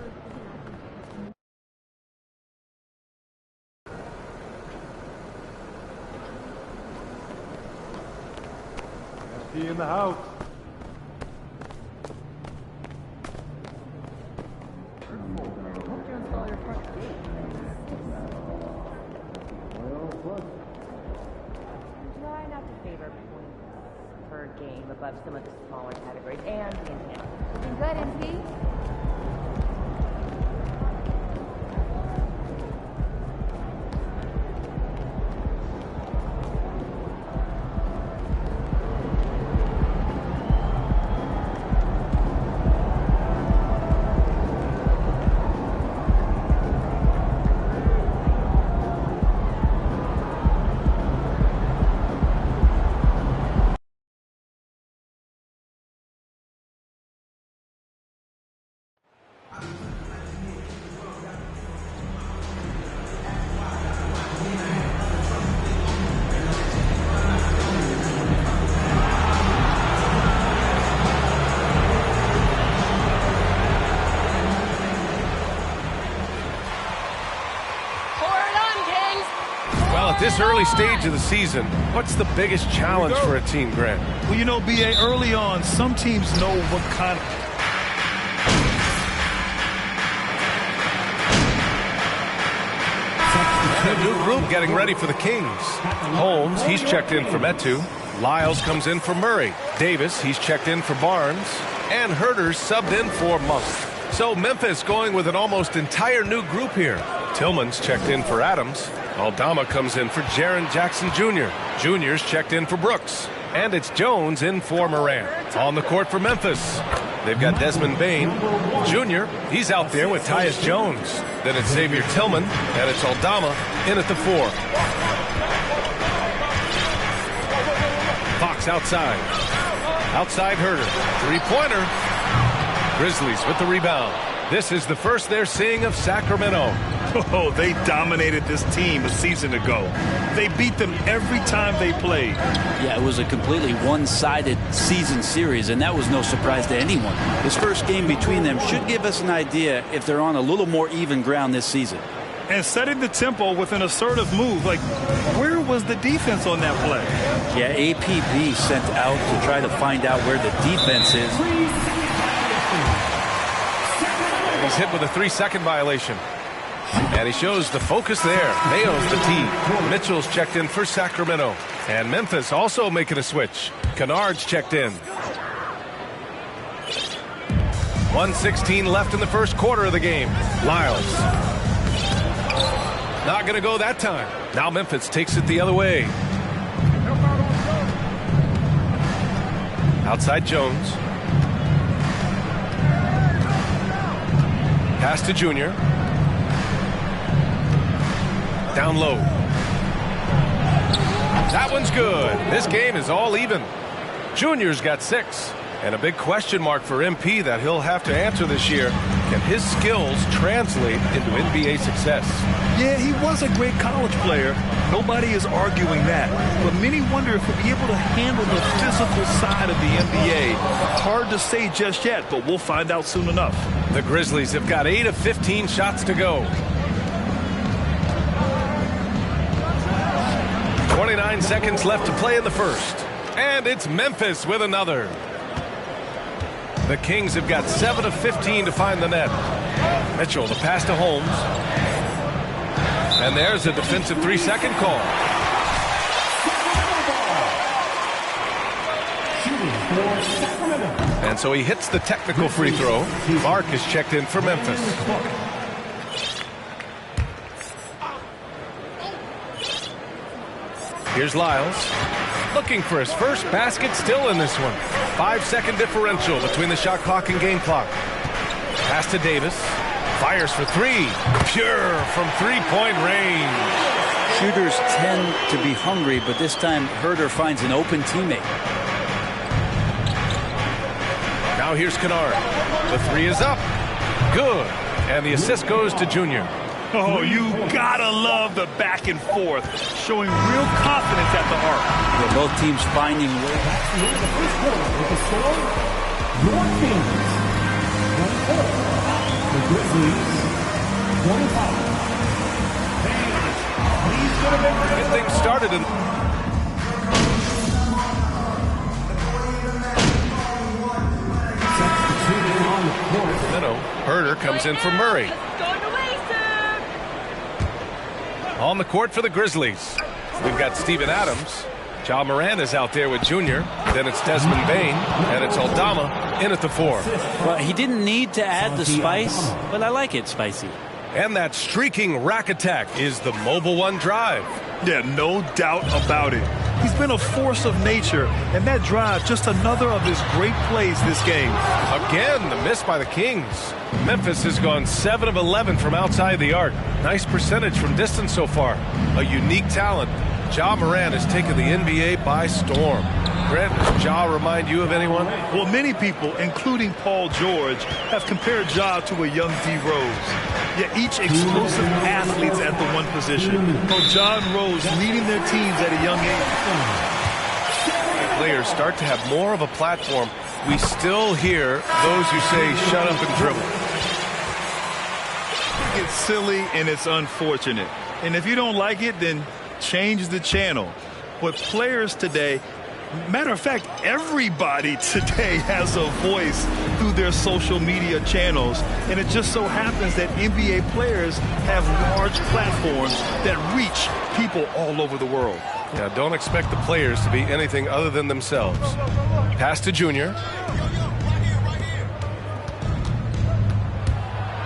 He in the house. Try not to favor points per game above some of the smaller categories and the intent. Looking good, MP. this early stage of the season, what's the biggest challenge for a team, Grant? Well, you know, B.A., early on, some teams know what kind of... A new group getting ready for the Kings. Holmes, he's checked in for Metu. Lyles comes in for Murray. Davis, he's checked in for Barnes. And Herter's subbed in for Monk. So Memphis going with an almost entire new group here. Tillman's checked in for Adams. Aldama comes in for Jaren Jackson Jr. Jr.'s checked in for Brooks. And it's Jones in for Moran. On the court for Memphis, they've got Desmond Bane. Jr., he's out there with Tyus Jones. Then it's Xavier Tillman, and it's Aldama in at the 4. Fox outside. Outside Herter. Three-pointer. Grizzlies with the rebound. This is the first they're seeing of Sacramento. Oh, they dominated this team a season ago. They beat them every time they played. Yeah, it was a completely one-sided season series, and that was no surprise to anyone. This first game between them should give us an idea if they're on a little more even ground this season. And setting the tempo with an assertive move. Like, where was the defense on that play? Yeah, APB sent out to try to find out where the defense is. He's hit with a 3-second violation. And he shows the focus there. Mayo's the tee. Mitchell's checked in for Sacramento. And Memphis also making a switch. Kennard's checked in. 1:16 left in the first quarter of the game. Lyles. Not going to go that time. Now Memphis takes it the other way. Outside Jones. Pass to Junior. Down low. That one's good. This game is all even. Junior's got 6. And a big question mark for MP that he'll have to answer this year. Can his skills translate into NBA success? Yeah, he was a great college player. Nobody is arguing that. But many wonder if he'll be able to handle the physical side of the NBA. Hard to say just yet, but we'll find out soon enough. The Grizzlies have got 8 of 15 shots to go. 29 seconds left to play in the first. And it's Memphis with another. The Kings have got 7 of 15 to find the net. Mitchell, the pass to Holmes. And there's a defensive 3-second call. And so he hits the technical free throw. Mark is checked in for Memphis. Here's Lyles. Looking for his first basket still in this one. 5-second differential between the shot clock and game clock. Pass to Davis. Fires for 3. Pure from three-point range. Shooters tend to be hungry, but this time Herter finds an open teammate. Now here's Kennard. The 3 is up. Good. And the assist goes to Junior. Oh, you gotta love the back and forth, showing real confidence at the arc. Yeah, both teams finding ways. The Grizzlies, 25. Get things started in. Herter comes in for Murray. On the court for the Grizzlies, we've got Steven Adams. Ja Morant is out there with Junior. Then it's Desmond Bane, and it's Aldama in at the 4. Well, he didn't need to add the spice, but I like it spicy. And that streaking rack attack is the Mobile One drive. Yeah, no doubt about it. He's been a force of nature, and that drive, just another of his great plays this game. Again, the miss by the Kings. Memphis has gone 7 of 11 from outside the arc. Nice percentage from distance so far. A unique talent. Ja Morant has taken the NBA by storm. Grant, does Ja remind you of anyone? Well, many people, including Paul George, have compared Ja to a young D. Rose. Yet each explosive athletes at the one position. While Ja and Rose leading their teams at a young age. Players start to have more of a platform. We still hear those who say, shut up and dribble. It's silly and it's unfortunate. And if you don't like it, then change the channel. But players today, matter of fact, everybody today has a voice through their social media channels. And it just so happens that NBA players have large platforms that reach people all over the world. Yeah, don't expect the players to be anything other than themselves. Pass to Junior.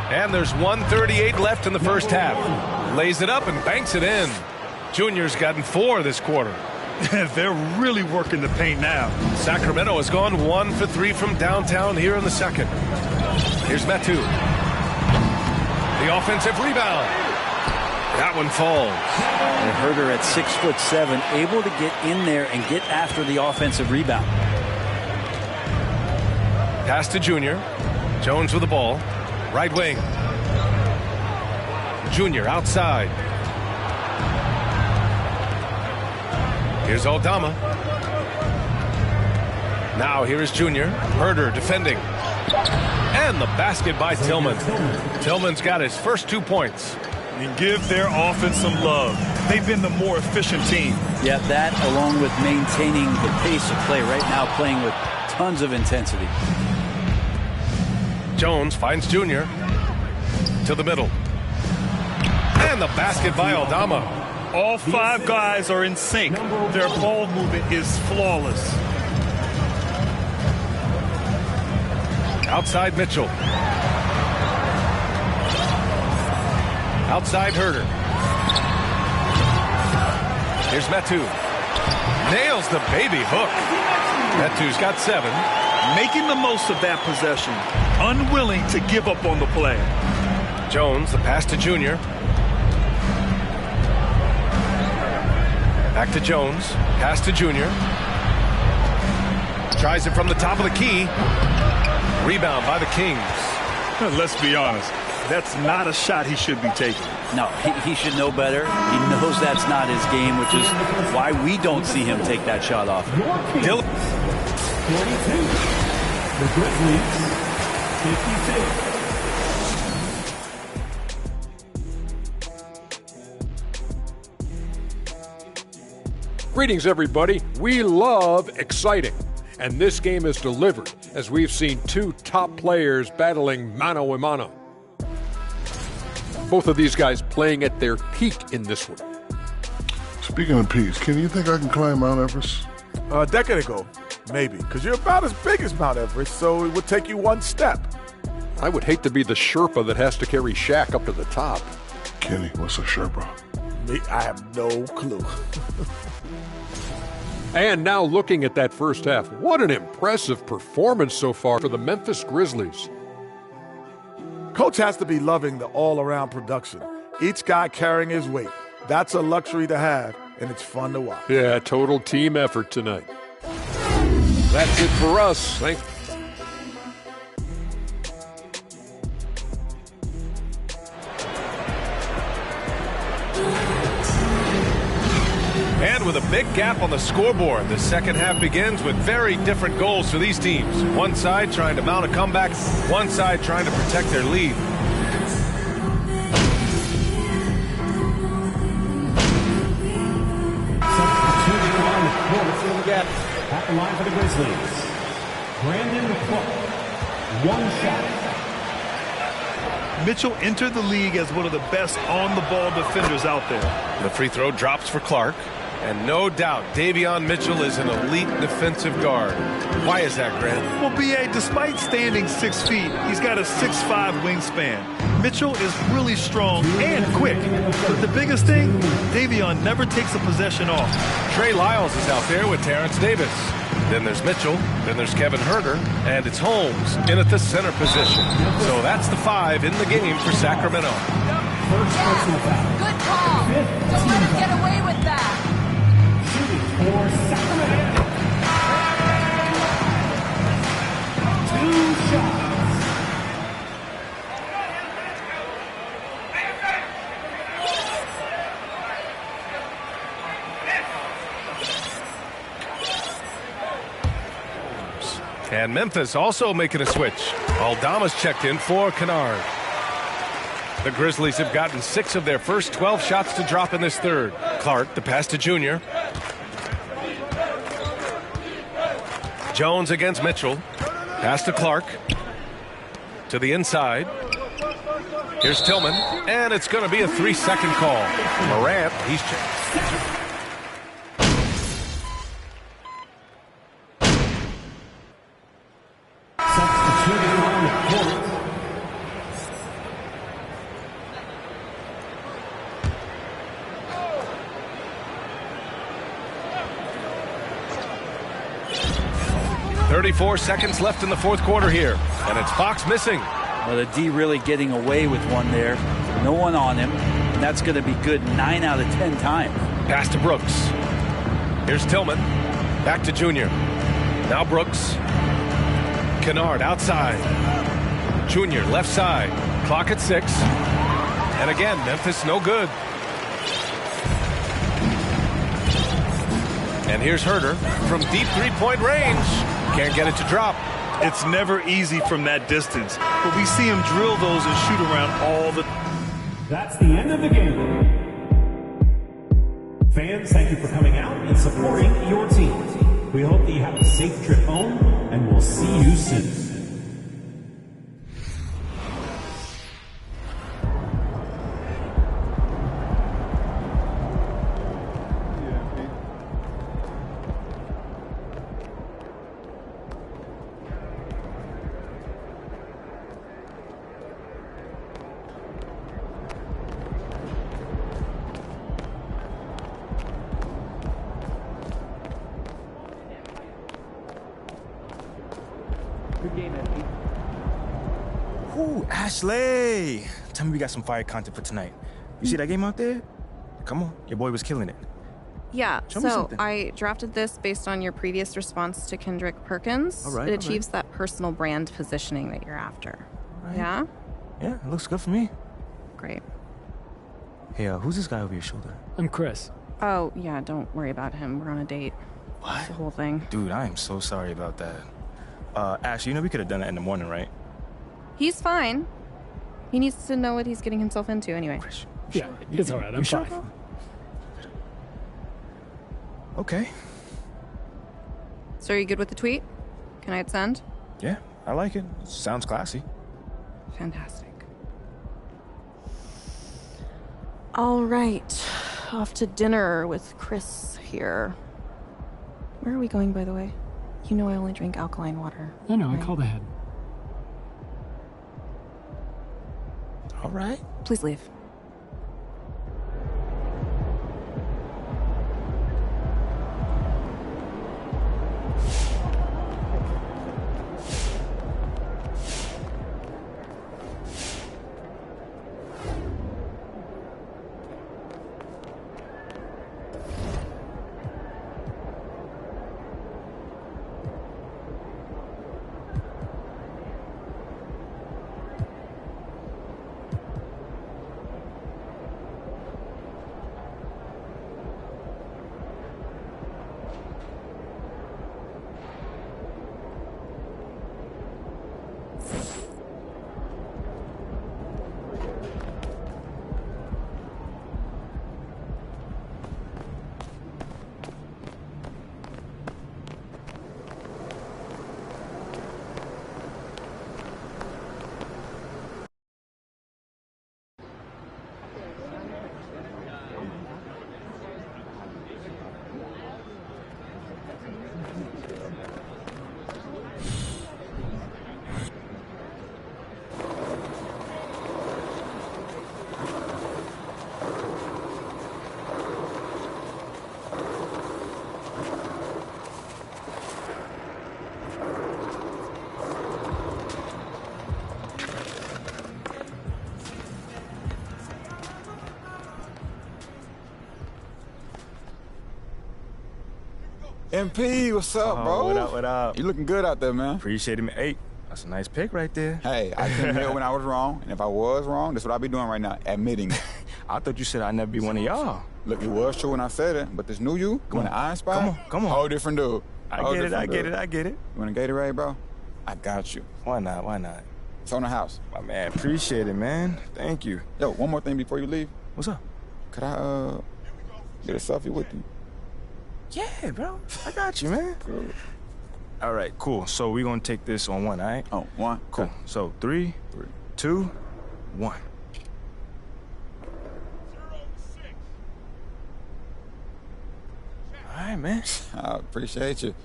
And there's 1:38 left in the first half. Lays it up and banks it in. Junior's gotten 4 this quarter. They're really working the paint now. Sacramento has gone 1 for 3 from downtown here in the second. Here's Metu. The offensive rebound. That one falls. And Herder at 6'7", able to get in there and get after the offensive rebound. Pass to Junior. Jones with the ball. Right wing. Junior outside. Here's Aldama. Now here is Junior. Herder defending. And the basket by Tillman. Tillman's got his first 2 points. And give their offense some love. They've been the more efficient team. Yeah, that along with maintaining the pace of play right now, playing with tons of intensity. Jones finds Junior to the middle. And the basket by Aldama. All 5 guys are in sync. Their ball movement is flawless. Outside Mitchell. Outside Herder. Here's Metu. Nails the baby hook. Metu's got 7. Making the most of that possession. Unwilling to give up on the play. Jones, the pass to Junior. Back to Jones. Pass to Junior. Tries it from the top of the key. Rebound by the Kings. Let's be honest. That's not a shot he should be taking. No, he should know better. He knows that's not his game, which is why we don't see him take that shot off. Dylan. 42. The Grizzlies, 56. Greetings, everybody. We love exciting. And this game is delivered as we've seen 2 top players battling mano a mano. Both of these guys playing at their peak in this one. Speaking of peaks, Kenny, you think I can climb Mount Everest? A decade ago, maybe, because you're about as big as Mount Everest, so it would take you 1 step. I would hate to be the Sherpa that has to carry Shaq up to the top. Kenny, what's a Sherpa? Me, I have no clue. And now looking at that first half, what an impressive performance so far for the Memphis Grizzlies. Coach has to be loving the all-around production. Each guy carrying his weight. That's a luxury to have, and it's fun to watch. Yeah, total team effort tonight. That's it for us. Thanks. And with a big gap on the scoreboard, the second half begins with very different goals for these teams. One side trying to mount a comeback, one side trying to protect their lead. At the line for the Grizzlies, Brandon Clark, 1 shot. Mitchell entered the league as one of the best on-the-ball defenders out there. The free throw drops for Clark. And no doubt, Davion Mitchell is an elite defensive guard. Why is that, Grant? Well, B.A., despite standing 6 feet, he's got a 6'5" wingspan. Mitchell is really strong and quick. But the biggest thing, Davion never takes a possession off. Trey Lyles is out there with Terrence Davis. Then there's Mitchell. Then there's Kevin Herter. And it's Holmes in at the center position. So that's the 5 in the game for Sacramento. First personal foul. Good call. Don't let him get away with that. Shooting for Sacramento. 2 shots. And Memphis also making a switch. Aldama's checked in for Kennard. The Grizzlies have gotten 6 of their first 12 shots to drop in this third. Clark, the pass to Junior. Jones against Mitchell. Pass to Clark. To the inside. Here's Tillman, and it's going to be a 3-second call. Morant, he's checked. Four seconds left in the fourth quarter here, and it's Fox missing. Well, the D really getting away with one there. No one on him, and that's going to be good 9 out of 10 times. Pass to Brooks. Here's Tillman. Back to Junior. Now Brooks. Kennard outside. Junior left side. Clock at 6. And again, Memphis no good. And here's Herter from deep three-point range. Can't get it to drop. It's never easy from that distance, but we see him drill those and shoot around all the... That's the end of the game. Fans, thank you for coming out and supporting your team. We hope that you have a safe trip home, and we'll see you soon. Ooh, Ashley! Tell me we got some fire content for tonight. You see that game out there? Come on, your boy was killing it. Yeah, Show me so something. I drafted this based on your previous response to Kendrick Perkins. All right, it all achieves that personal brand positioning that you're after. Right. Yeah? Yeah, it looks good for me. Great. Hey, who's this guy over your shoulder? I'm Chris. Oh, yeah, don't worry about him. We're on a date. What? It's the whole thing. Dude, I am so sorry about that. Ash, you know we could have done that in the morning, right? He's fine. He needs to know what he's getting himself into anyway. Yeah, it's all right. I'm sure? fine. Okay. So are you good with the tweet? Can I hit send? Yeah, I like it. Sounds classy. Fantastic. All right. Off to dinner with Chris here. Where are we going, by the way? You know I only drink alkaline water. I know, right? I called ahead. All right. Please leave. MP, what's up, bro? What up, what up? You looking good out there, man. Appreciate it, man. Hey, that's a nice pick right there. Hey, I came here when I was wrong, and if I was wrong, that's what I'll be doing right now, admitting it. I thought you said I'd never be one of y'all. Look, it was true when I said it, but this new you, when I inspire, come on. whole different dude. I get it. You want a Gatorade, bro? I got you. Why not? It's on the house. My man, appreciate it, man. Thank you. Yo, one more thing before you leave. What's up? Could I, Get a selfie with you. Yeah, bro. I got you, man. Cool. All right, cool. So we're going to take this on 1, all right? Oh, 1? Cool. Okay. So 3, 2, 1. All right, man. I appreciate you.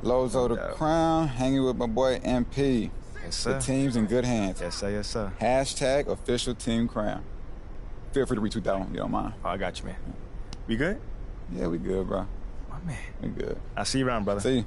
Lozo the Crown, hanging with my boy MP. Yes, sir. The team's in good hands. Yes, sir. Yes, sir. Hashtag official team crown. Feel free to retweet that one, you don't mind. Oh, I got you, man. We good? Yeah, we good, bro. My man. We good. I'll see you around, brother. See you.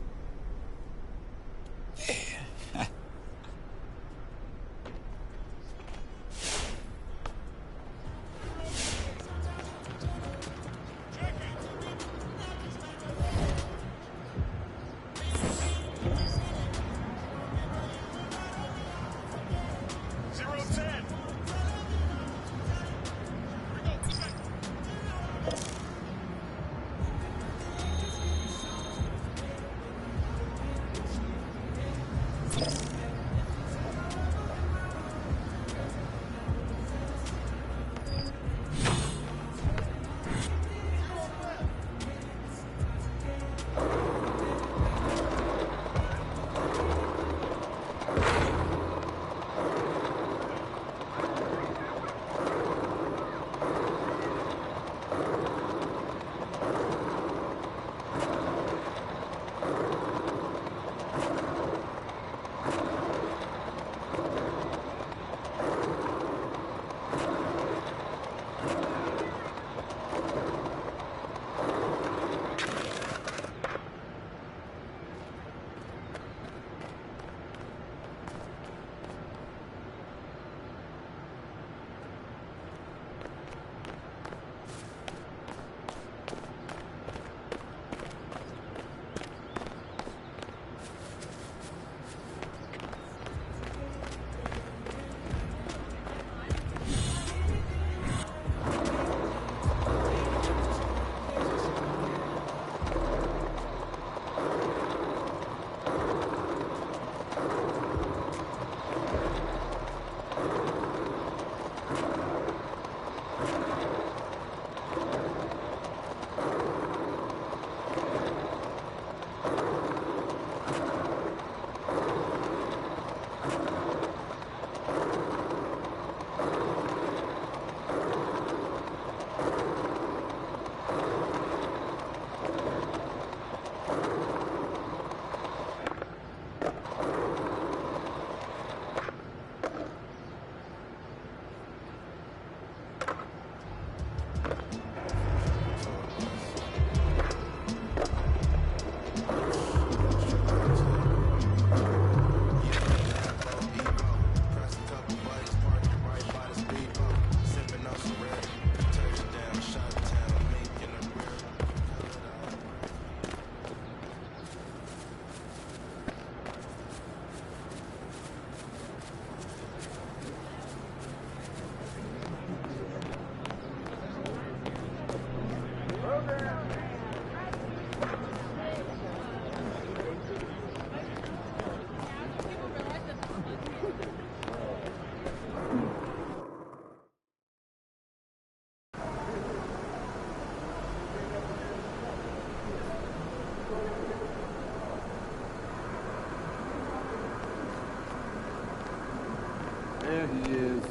There he is.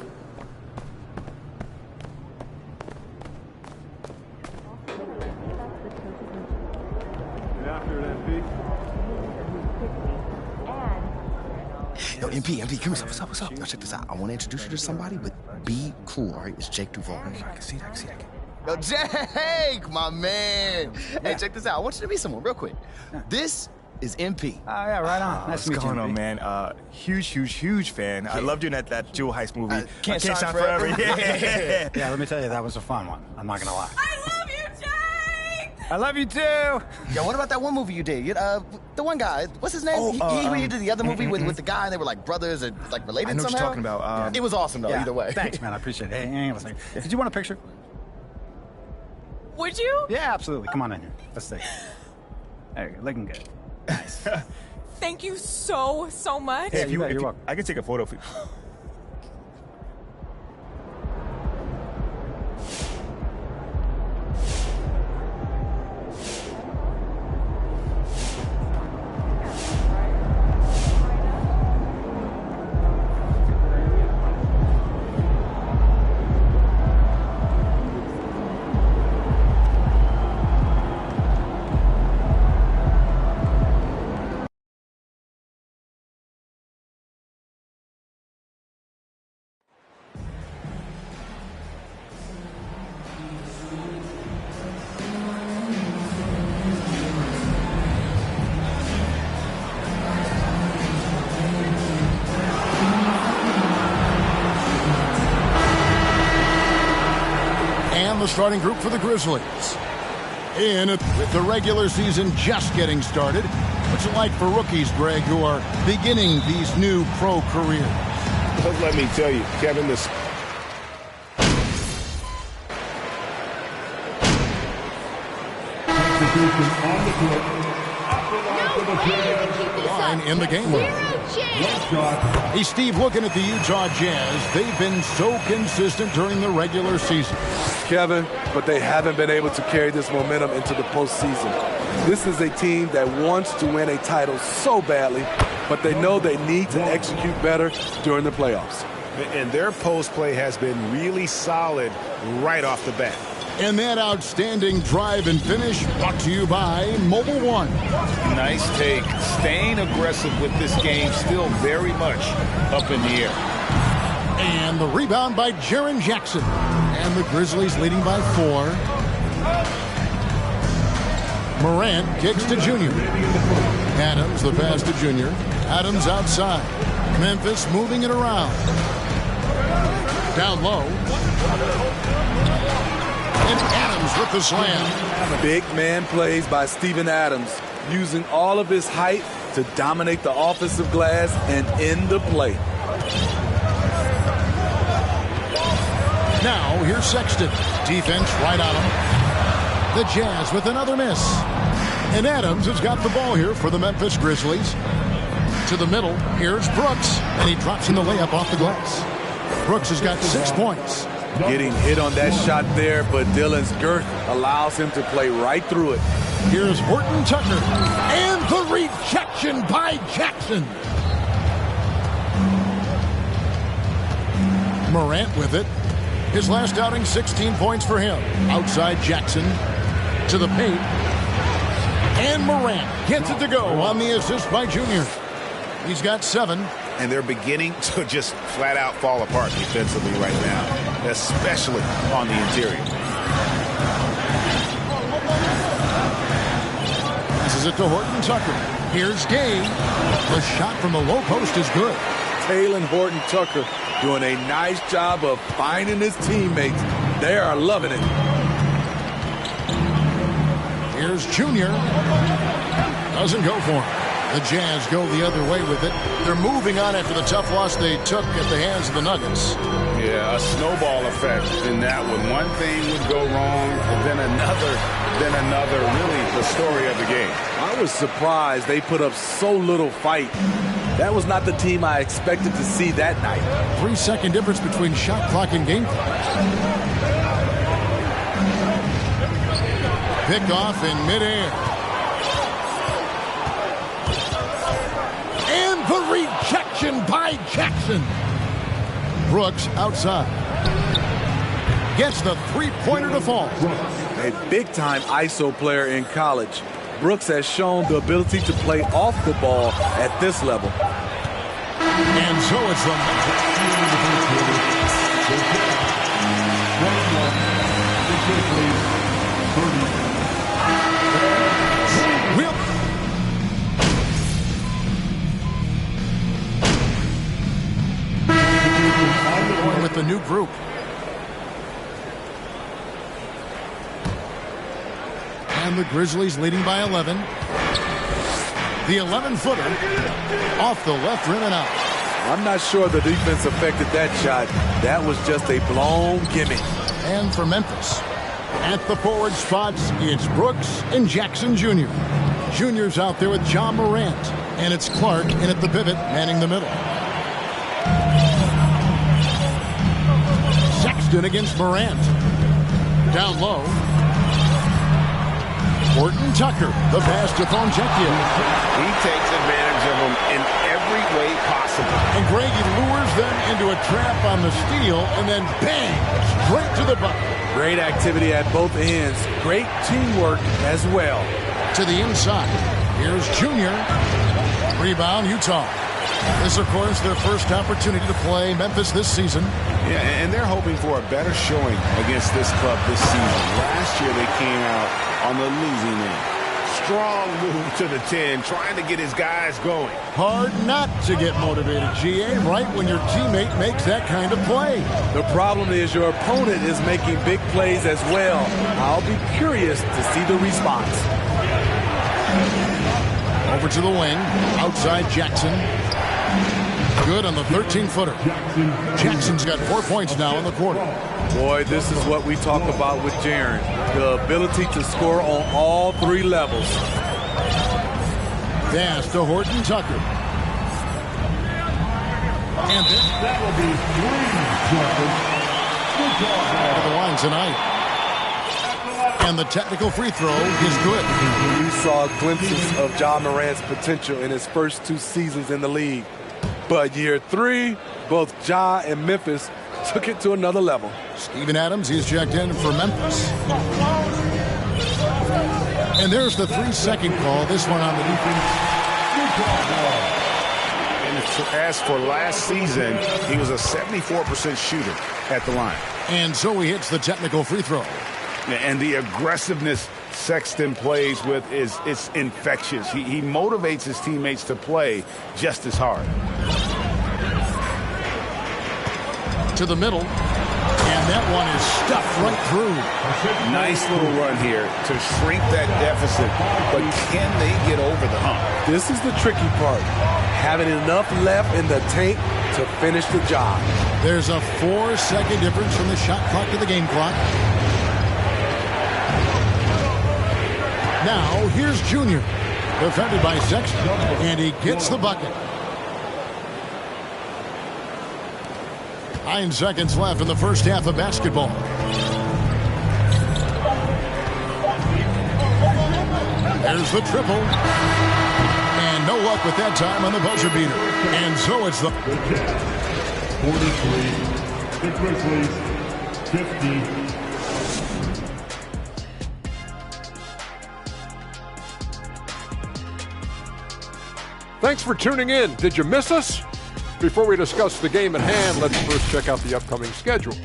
Get after it, MP. Yo, MP, come here. What's up? Yo, check this out. I want to introduce you to somebody, but be cool, all right? It's Jake Duval. I can see that. Yo, Jake, my man. Hey, check this out. I want you to meet someone real quick. This is MP. Oh, yeah, right on. Nice What's to meet you, going on, MP. man? Huge fan. I loved you in that Jewel Heist movie. Can't Shine Shine Forever. Forever. Yeah, let me tell you, that was a fun one. I'm not gonna lie. I love you, Jake! I love you too. Yo, what about that one movie you did? The one guy, what's his name? He did the other movie with the guy, and they were like brothers or like related I know somehow. what you're talking about. It was awesome though, Yeah, either way. Thanks, man. I appreciate it. Hey, hang on a second. Did you want a picture? Would you? Yeah, absolutely. Come on in here. Let's take it. There you go. Looking good. Nice. Thank you so much. Hey, you're welcome. I can take a photo for you. starting group for the Grizzlies. In with the regular season just getting started, what's it like for rookies, Greg, who are beginning these new pro careers? Well, let me tell you, Kevin, this in the game. Hey, Steve, looking at the Utah Jazz, they've been so consistent during the regular season. Kevin, but they haven't been able to carry this momentum into the postseason. This is a team that wants to win a title so badly, but they know they need to execute better during the playoffs. And their post play has been really solid right off the bat. And that outstanding drive and finish brought to you by Mobile One. Nice take. Staying aggressive with this game, still very much up in the air. And the rebound by Jaren Jackson. And the Grizzlies leading by 4. Morant kicks to Junior. Adams, the pass to Junior. Adams outside. Memphis moving it around. Down low. And Adams with the slam. Big man plays by Steven Adams, using all of his height to dominate the offensive glass and end the play. Now, here's Sexton. Defense right on him. The Jazz with another miss. And Adams has got the ball here for the Memphis Grizzlies. To the middle, here's Brooks. And he drops in the layup off the glass. Brooks has got 6 points. Getting hit on that shot there, but Dillon's girth allows him to play right through it. Here's Horton Tucker. And the rejection by Jackson. Morant with it. His last outing, 16 points for him. Outside Jackson to the paint. And Morant gets it to go on the assist by Junior. He's got 7. And they're beginning to just flat out fall apart defensively right now, especially on the interior. Passes it to Horton Tucker. Here's Gay. The shot from the low post is good. Talen Horton Tucker doing a nice job of finding his teammates. They are loving it. Here's Junior. Doesn't go for him. The Jazz go the other way with it. They're moving on after the tough loss they took at the hands of the Nuggets. Yeah, a snowball effect in that one. One thing would go wrong, then another. Really the story of the game. I was surprised they put up so little fight. That was not the team I expected to see that night. 3-second difference between shot clock and game clock. Pick off in midair. And the rejection by Jackson. Brooks outside. Gets the three-pointer to fall. A big-time ISO player in college. Brooks has shown the ability to play off the ball at this level. And so it's the with the new group. And the Grizzlies leading by 11. The 11-footer off the left rim and out. I'm not sure the defense affected that shot. That was just a blown gimme. And for Memphis, at the forward spots, it's Brooks and Jackson Jr. Jr.'s out there with John Morant. And it's Clark in at the pivot, manning the middle. Sexton against Morant. Down low. Horton Tucker, the pass to Fontecchio. He takes advantage of them in every way possible. And Greg, he lures them into a trap on the steal, and then bang, straight to the bucket. Great activity at both ends. Great teamwork as well. To the inside. Here's Junior. Rebound, Utah. This, of course, their first opportunity to play Memphis this season. Yeah, and they're hoping for a better showing against this club this season. Last year they came out on the losing end. strong move to the 10, trying to get his guys going. Hard not to get motivated, GA, right when your teammate makes that kind of play. The problem is your opponent is making big plays as well. I'll be curious to see the response. Over to the wing, outside Jackson. Good on the 13-footer. Jackson's got 4 points now in the quarter. Boy, this is what we talk about with Jaren. The ability to score on all three levels. Pass to Horton Tucker. And that will be 3 to the line tonight. And the technical free throw is good. We saw glimpses of Ja Morant's potential in his first 2 seasons in the league. But year 3, both Ja and Memphis took it to another level. Steven Adams, he's checked in for Memphis. And there's the 3-second call. This one on the defense. And as for last season, he was a 74% shooter at the line. And so he hits the technical free throw. And the aggressiveness Sexton plays with it's infectious. He motivates his teammates to play just as hard. To the middle. And that one is stuffed right through. Nice little run here to shrink that deficit. But can they get over the hump? This is the tricky part. Having enough left in the tank to finish the job. There's a 4-second difference from the shot clock to the game clock. Now, here's Junior, defended by Sexton, and he gets the bucket. 9 seconds left in the first half of basketball. There's the triple. And no luck with that time on the buzzer beater. And so it's the 43, the Grizzlies, 50. Thanks for tuning in. Did you miss us? Before we discuss the game at hand, let's first check out the upcoming schedule.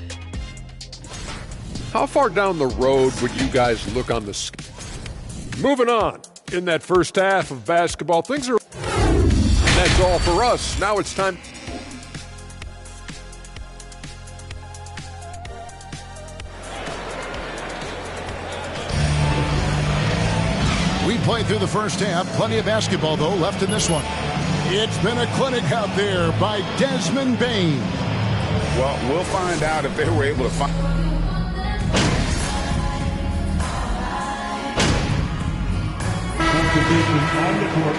How far down the road would you guys look on the schedule? Moving on. In that first half of basketball, things are... That's all for us. Now it's time... We played through the first half. Plenty of basketball, though, left in this one. It's been a clinic out there by Desmond Bane. Well, we'll find out if they were able to find... On the court.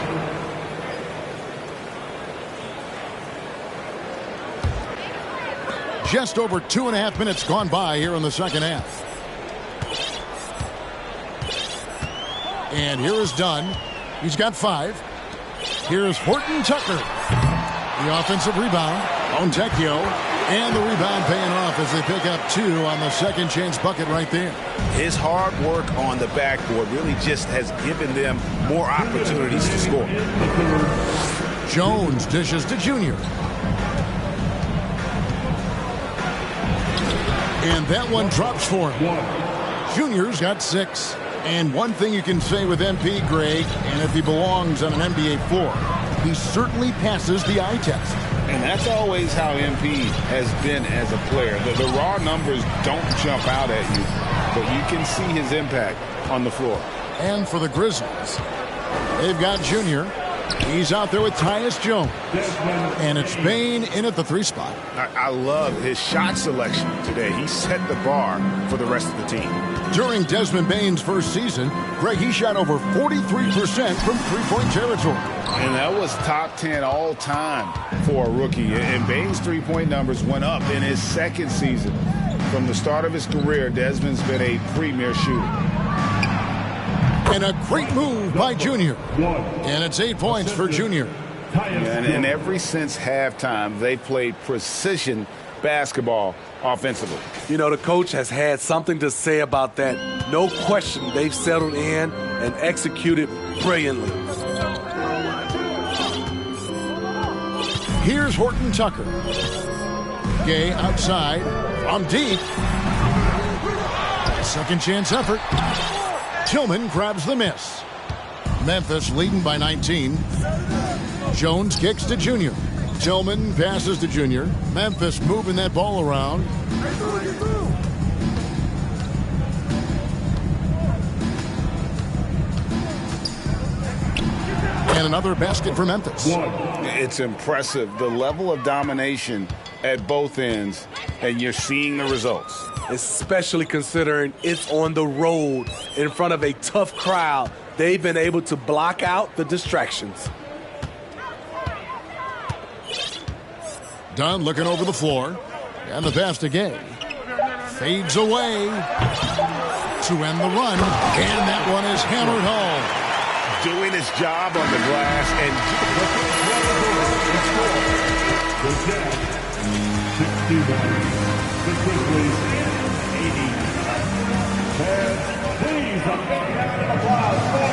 Just over 2.5 minutes gone by here in the second half. And here is Dunn. He's got 5. Here's Horton Tucker. The offensive rebound. Fontecchio. And the rebound paying off as they pick up 2 on the second chance bucket right there. His hard work on the backboard really just has given them more opportunities to score. Jones dishes to Junior. And that one drops for him. Junior's got 6. And one thing you can say with MP, Greg, and if he belongs on an NBA floor, he certainly passes the eye test. And that's always how MP has been as a player. The raw numbers don't jump out at you, but you can see his impact on the floor. And for the Grizzlies, they've got Junior. He's out there with Tyus Jones. And it's Bane in at the 3 spot. I love his shot selection today. He set the bar for the rest of the team. During Desmond Bane's first season, Greg, he shot over 43% from three-point territory. And that was top 10 all time for a rookie. And Bane's three-point numbers went up in his second season. From the start of his career, Desmond's been a premier shooter. And a great move by Junior. And it's 8 points for Junior. And ever since halftime, they played precision basketball offensively. You know, the coach has had something to say about that. No question, they've settled in and executed brilliantly. Here's Horton Tucker. Gay outside from deep. Second chance effort. Tillman grabs the miss. Memphis leading by 19. Jones kicks to Junior. Tillman passes to Junior. Memphis moving that ball around. And another basket for Memphis. It's impressive, the level of domination at both ends, and you're seeing the results. Especially considering it's on the road in front of a tough crowd. They've been able to block out the distractions. Dunn looking over the floor. And the pass to Gay. Fades away to end the run. And that one is hammered home. Doing his job on the glass and 61. The Grizzlies 80. And please, a big round of applause for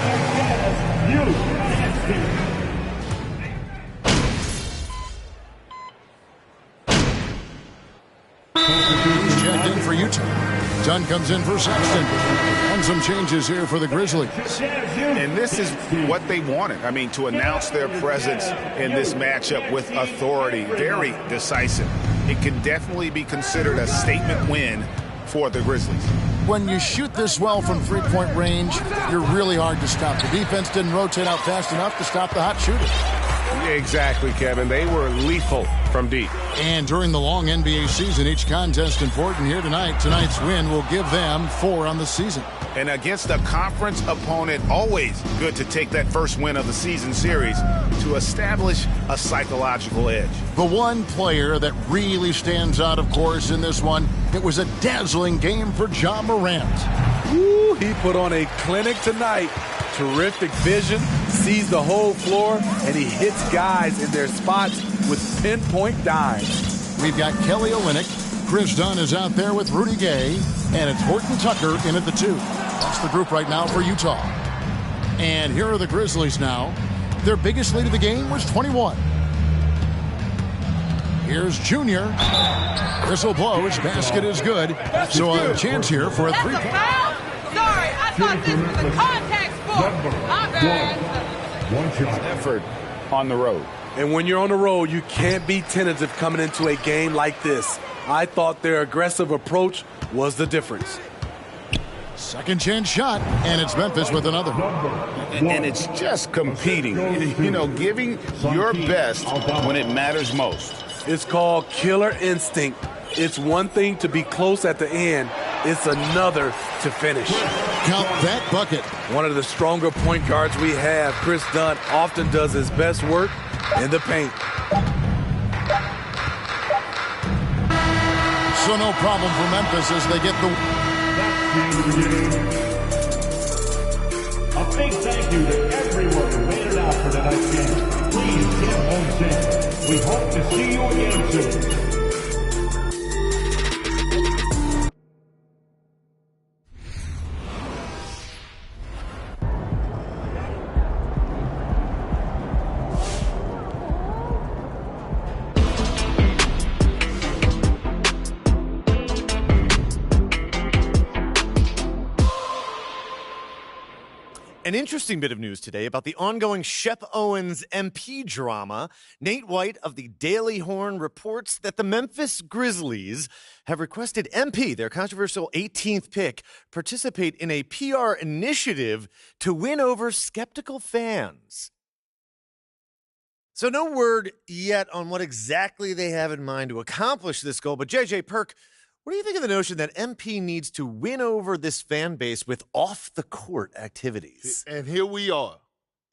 He's checked in for Utah. Dunn comes in for Sexton. And some changes here for the Grizzlies. And this is what they wanted. I mean, to announce their presence in this matchup with authority. Very decisive. It can definitely be considered a statement win for the Grizzlies. When you shoot this well from three-point range, you're really hard to stop. The defense didn't rotate out fast enough to stop the hot shooter. Exactly, Kevin. They were lethal from deep. And during the long NBA season, each contest important here tonight. Tonight's win will give them 4 on the season. And against a conference opponent, always good to take that first win of the season series to establish a psychological edge. The one player that really stands out, of course, in this one, it was a dazzling game for Ja Morant. Woo, he put on a clinic tonight. Terrific vision, sees the whole floor, and he hits guys in their spots with pinpoint dimes. We've got Kelly Olynyk. Chris Dunn is out there with Rudy Gay, and it's Horton Tucker in at the 2. That's the group right now for Utah. And here are the Grizzlies now. Their biggest lead of the game was 21. Here's Junior. Whistle blows. Basket is good. So a chance here for a 3-point. Sorry, I thought this was a contact sport. My bad. One shot effort on the road. And when you're on the road, you can't be tentative coming into a game like this. I thought their aggressive approach was the difference. Second chance shot, and it's Memphis with another. And it's just competing, you know, giving your best when it matters most. It's called killer instinct. It's one thing to be close at the end. It's another to finish. Count that bucket. One of the stronger point guards we have, Chris Dunn, often does his best work in the paint. So no problem for Memphis as they get the... A big thank you to everyone who made it out for tonight's game. Please get home safe. We hope to see you again soon. An interesting bit of news today about the ongoing Shep Owens MP drama. Nate White of the Daily Horn reports that the Memphis Grizzlies have requested MP, their controversial 18th pick, participate in a PR initiative to win over skeptical fans. So no word yet on what exactly they have in mind to accomplish this goal, but JJ Perk, what do you think of the notion that MP needs to win over this fan base with off-the-court activities? And here we are.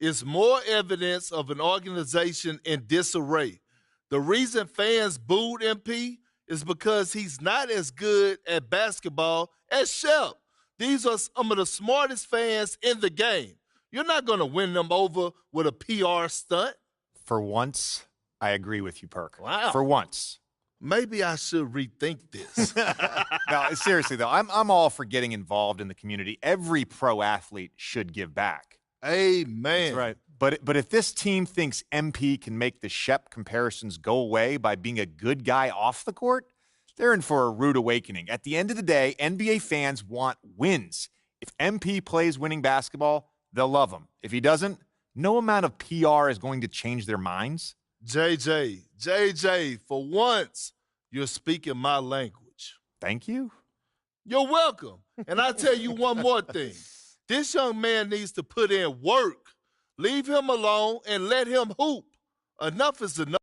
It's more evidence of an organization in disarray. The reason fans booed MP is because he's not as good at basketball as Shep. These are some of the smartest fans in the game. You're not going to win them over with a PR stunt. For once, I agree with you, Perk. Wow. For once. Maybe I should rethink this. No, seriously, though, I'm all for getting involved in the community. Every pro athlete should give back. Amen. That's right. But if this team thinks MP can make the Shep comparisons go away by being a good guy off the court, they're in for a rude awakening. At the end of the day, NBA fans want wins. If MP plays winning basketball, they'll love him. If he doesn't, no amount of PR is going to change their minds. JJ, for once, you're speaking my language. Thank you. You're welcome. And I'll tell you one more thing. This young man needs to put in work. Leave him alone and let him hoop. Enough is enough.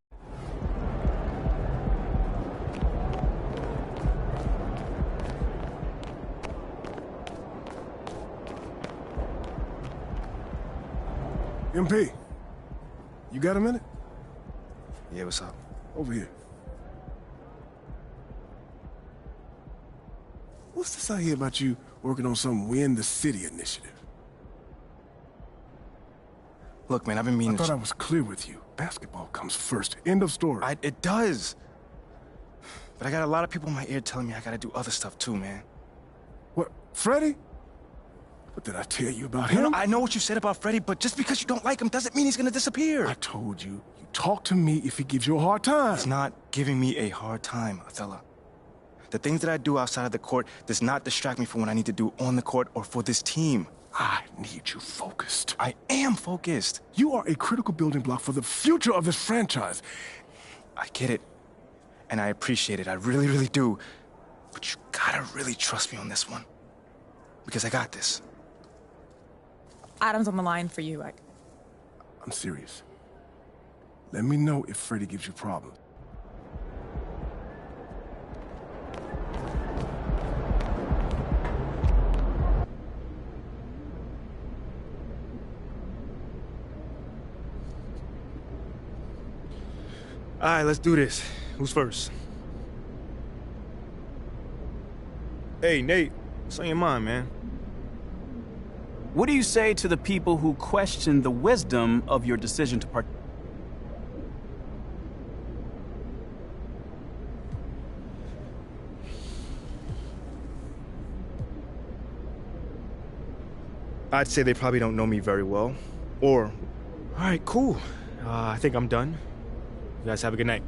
MP, you got a minute? Yeah, what's up? Over here. What's this I hear about you working on some Win the City initiative? Look, man, I've been meaning I thought I was clear with you. Basketball comes first. End of story. It does. But I got a lot of people in my ear telling me I gotta do other stuff too, man. What, Freddie? What did I tell you about him? I know what you said about Freddie, but just because you don't like him doesn't mean he's gonna disappear. I told you, you talk to me if he gives you a hard time. He's not giving me a hard time, Othello. The things that I do outside of the court does not distract me from what I need to do on the court or for this team. I need you focused. I am focused. You are a critical building block for the future of this franchise. I get it. And I appreciate it. I really, really do. But you gotta really trust me on this one. Because I got this. Adam's on the line for you. I'm serious. Let me know if Freddie gives you problems. All right, let's do this. Who's first? Hey, Nate, what's on your mind, man? What do you say to the people who question the wisdom of your decision to I'd say they probably don't know me very well. Or, all right, cool. I think I'm done. You guys have a good night.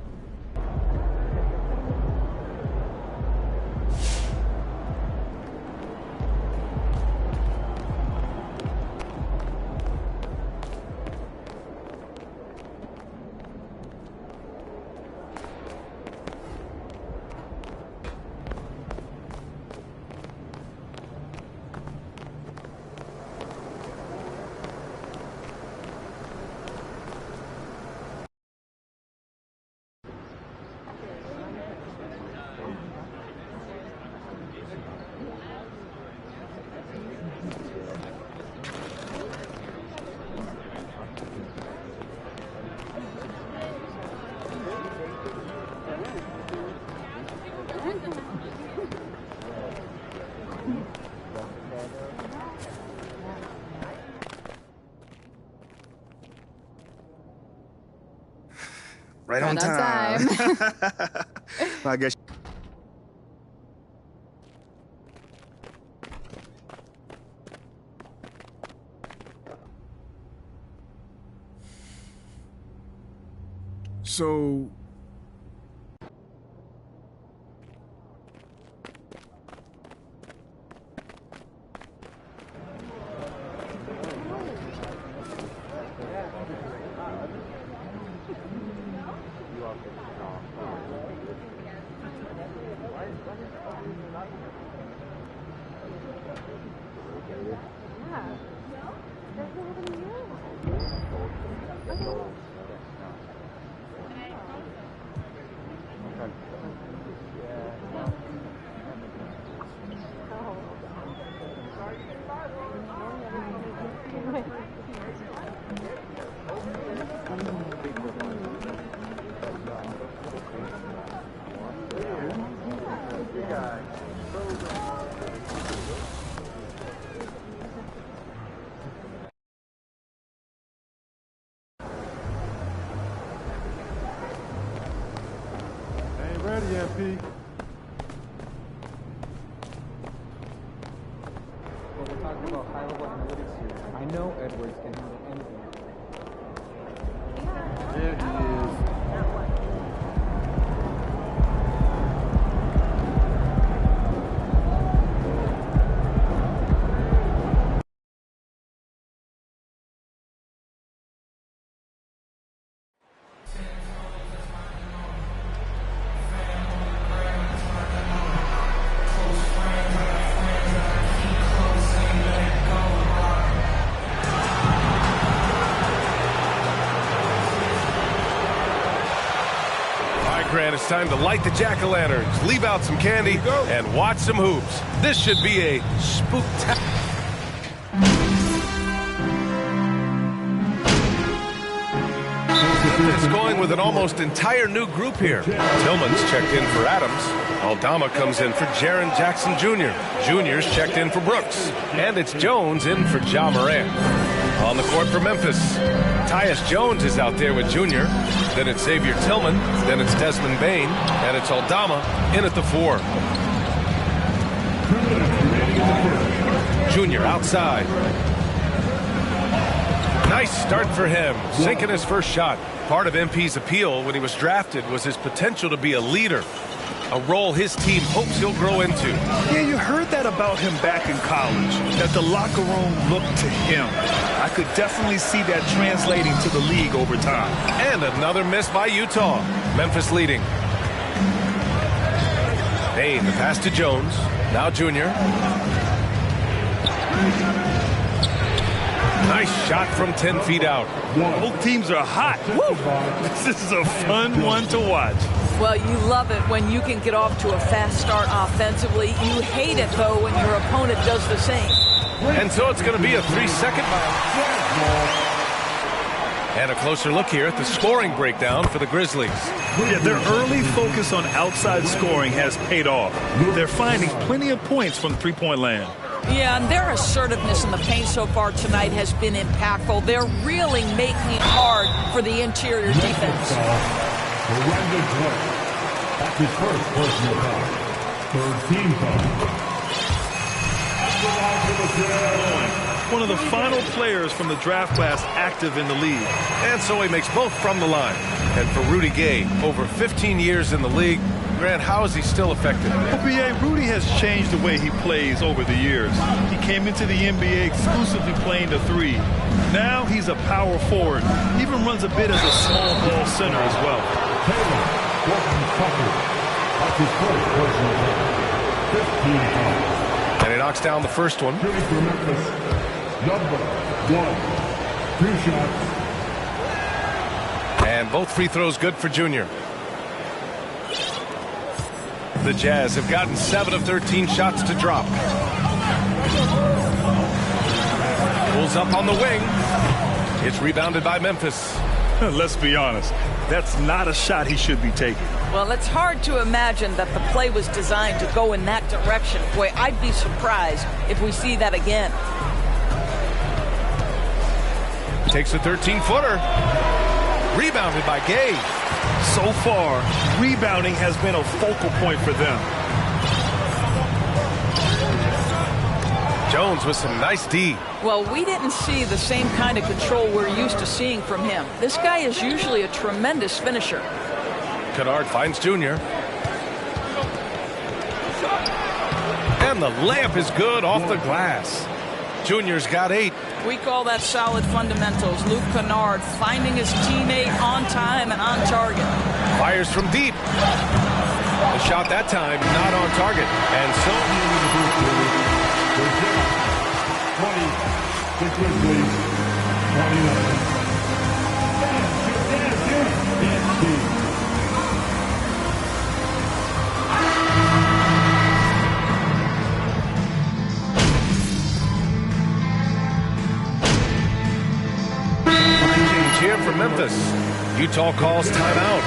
Right on time. Well, I guess. So, Ain't ready yet, P. Well, we're talking about high-level analytics here. I know Edwards can handle anything. There he is. Grant, it's time to light the jack-o'-lanterns, leave out some candy, and watch some hoops. This should be a spooktacular. Memphis going with an almost entire new group here. Tillman's checked in for Adams. Aldama comes in for Jaren Jackson Jr. Jr.'s checked in for Brooks. And it's Jones in for Ja Morant. On the court for Memphis, Tyus Jones is out there with Jr. Then it's Xavier Tillman. Then it's Desmond Bane. And it's Aldama in at the 4. Jr. outside. Nice start for him, sinking his first shot. Part of MP's appeal when he was drafted was his potential to be a leader, a role his team hopes he'll grow into. Yeah, you heard that about him back in college, that the locker room looked to him. I could definitely see that translating to the league over time. And another miss by Utah. Memphis leading. Bane, the pass to Jones. Now Jr. Nice shot from 10 feet out. Both teams are hot. Woo! This is a fun one to watch. Well, you love it when you can get off to a fast start offensively. You hate it, though, when your opponent does the same. And so it's going to be a 3-second. And a closer look here at the scoring breakdown for the Grizzlies. Yeah, their early focus on outside scoring has paid off. They're finding plenty of points from three-point land. Yeah, and their assertiveness in the paint so far tonight has been impactful. They're really making it hard for the interior defense. Randall Clark. That's his first personal foul. Third team foul. One of the final players from the draft class active in the league. And so he makes both from the line. And for Rudy Gay, over 15 years in the league, Grant, how is he still effective? Well, B.A., Rudy has changed the way he plays over the years. He came into the NBA exclusively playing the 3. Now he's a power forward. He even runs a bit as a small ball center as well. Taylor, that's his first personal foul. 15 fouls. And he knocks down the first one. Shooting for Memphis, number 1. 2 shots. And both free throws good for Jr. The Jazz have gotten 7 of 13 shots to drop. Pulls up on the wing. It's rebounded by Memphis. Let's be honest, that's not a shot he should be taking. Well, it's hard to imagine that the play was designed to go in that direction. Boy, I'd be surprised if we see that again. Takes a 13-footer. Rebounded by Gay. So far, rebounding has been a focal point for them. Jones with some nice D. Well, we didn't see the same kind of control we're used to seeing from him. This guy is usually a tremendous finisher. Kennard finds Jr. And the layup is good off the glass. Junior's got 8. We call that solid fundamentals. Luke Kennard finding his teammate on time and on target. Fires from deep. The shot that time not on target. And so 20, the Grizzlies, 29. here for Memphis. Utah calls timeout.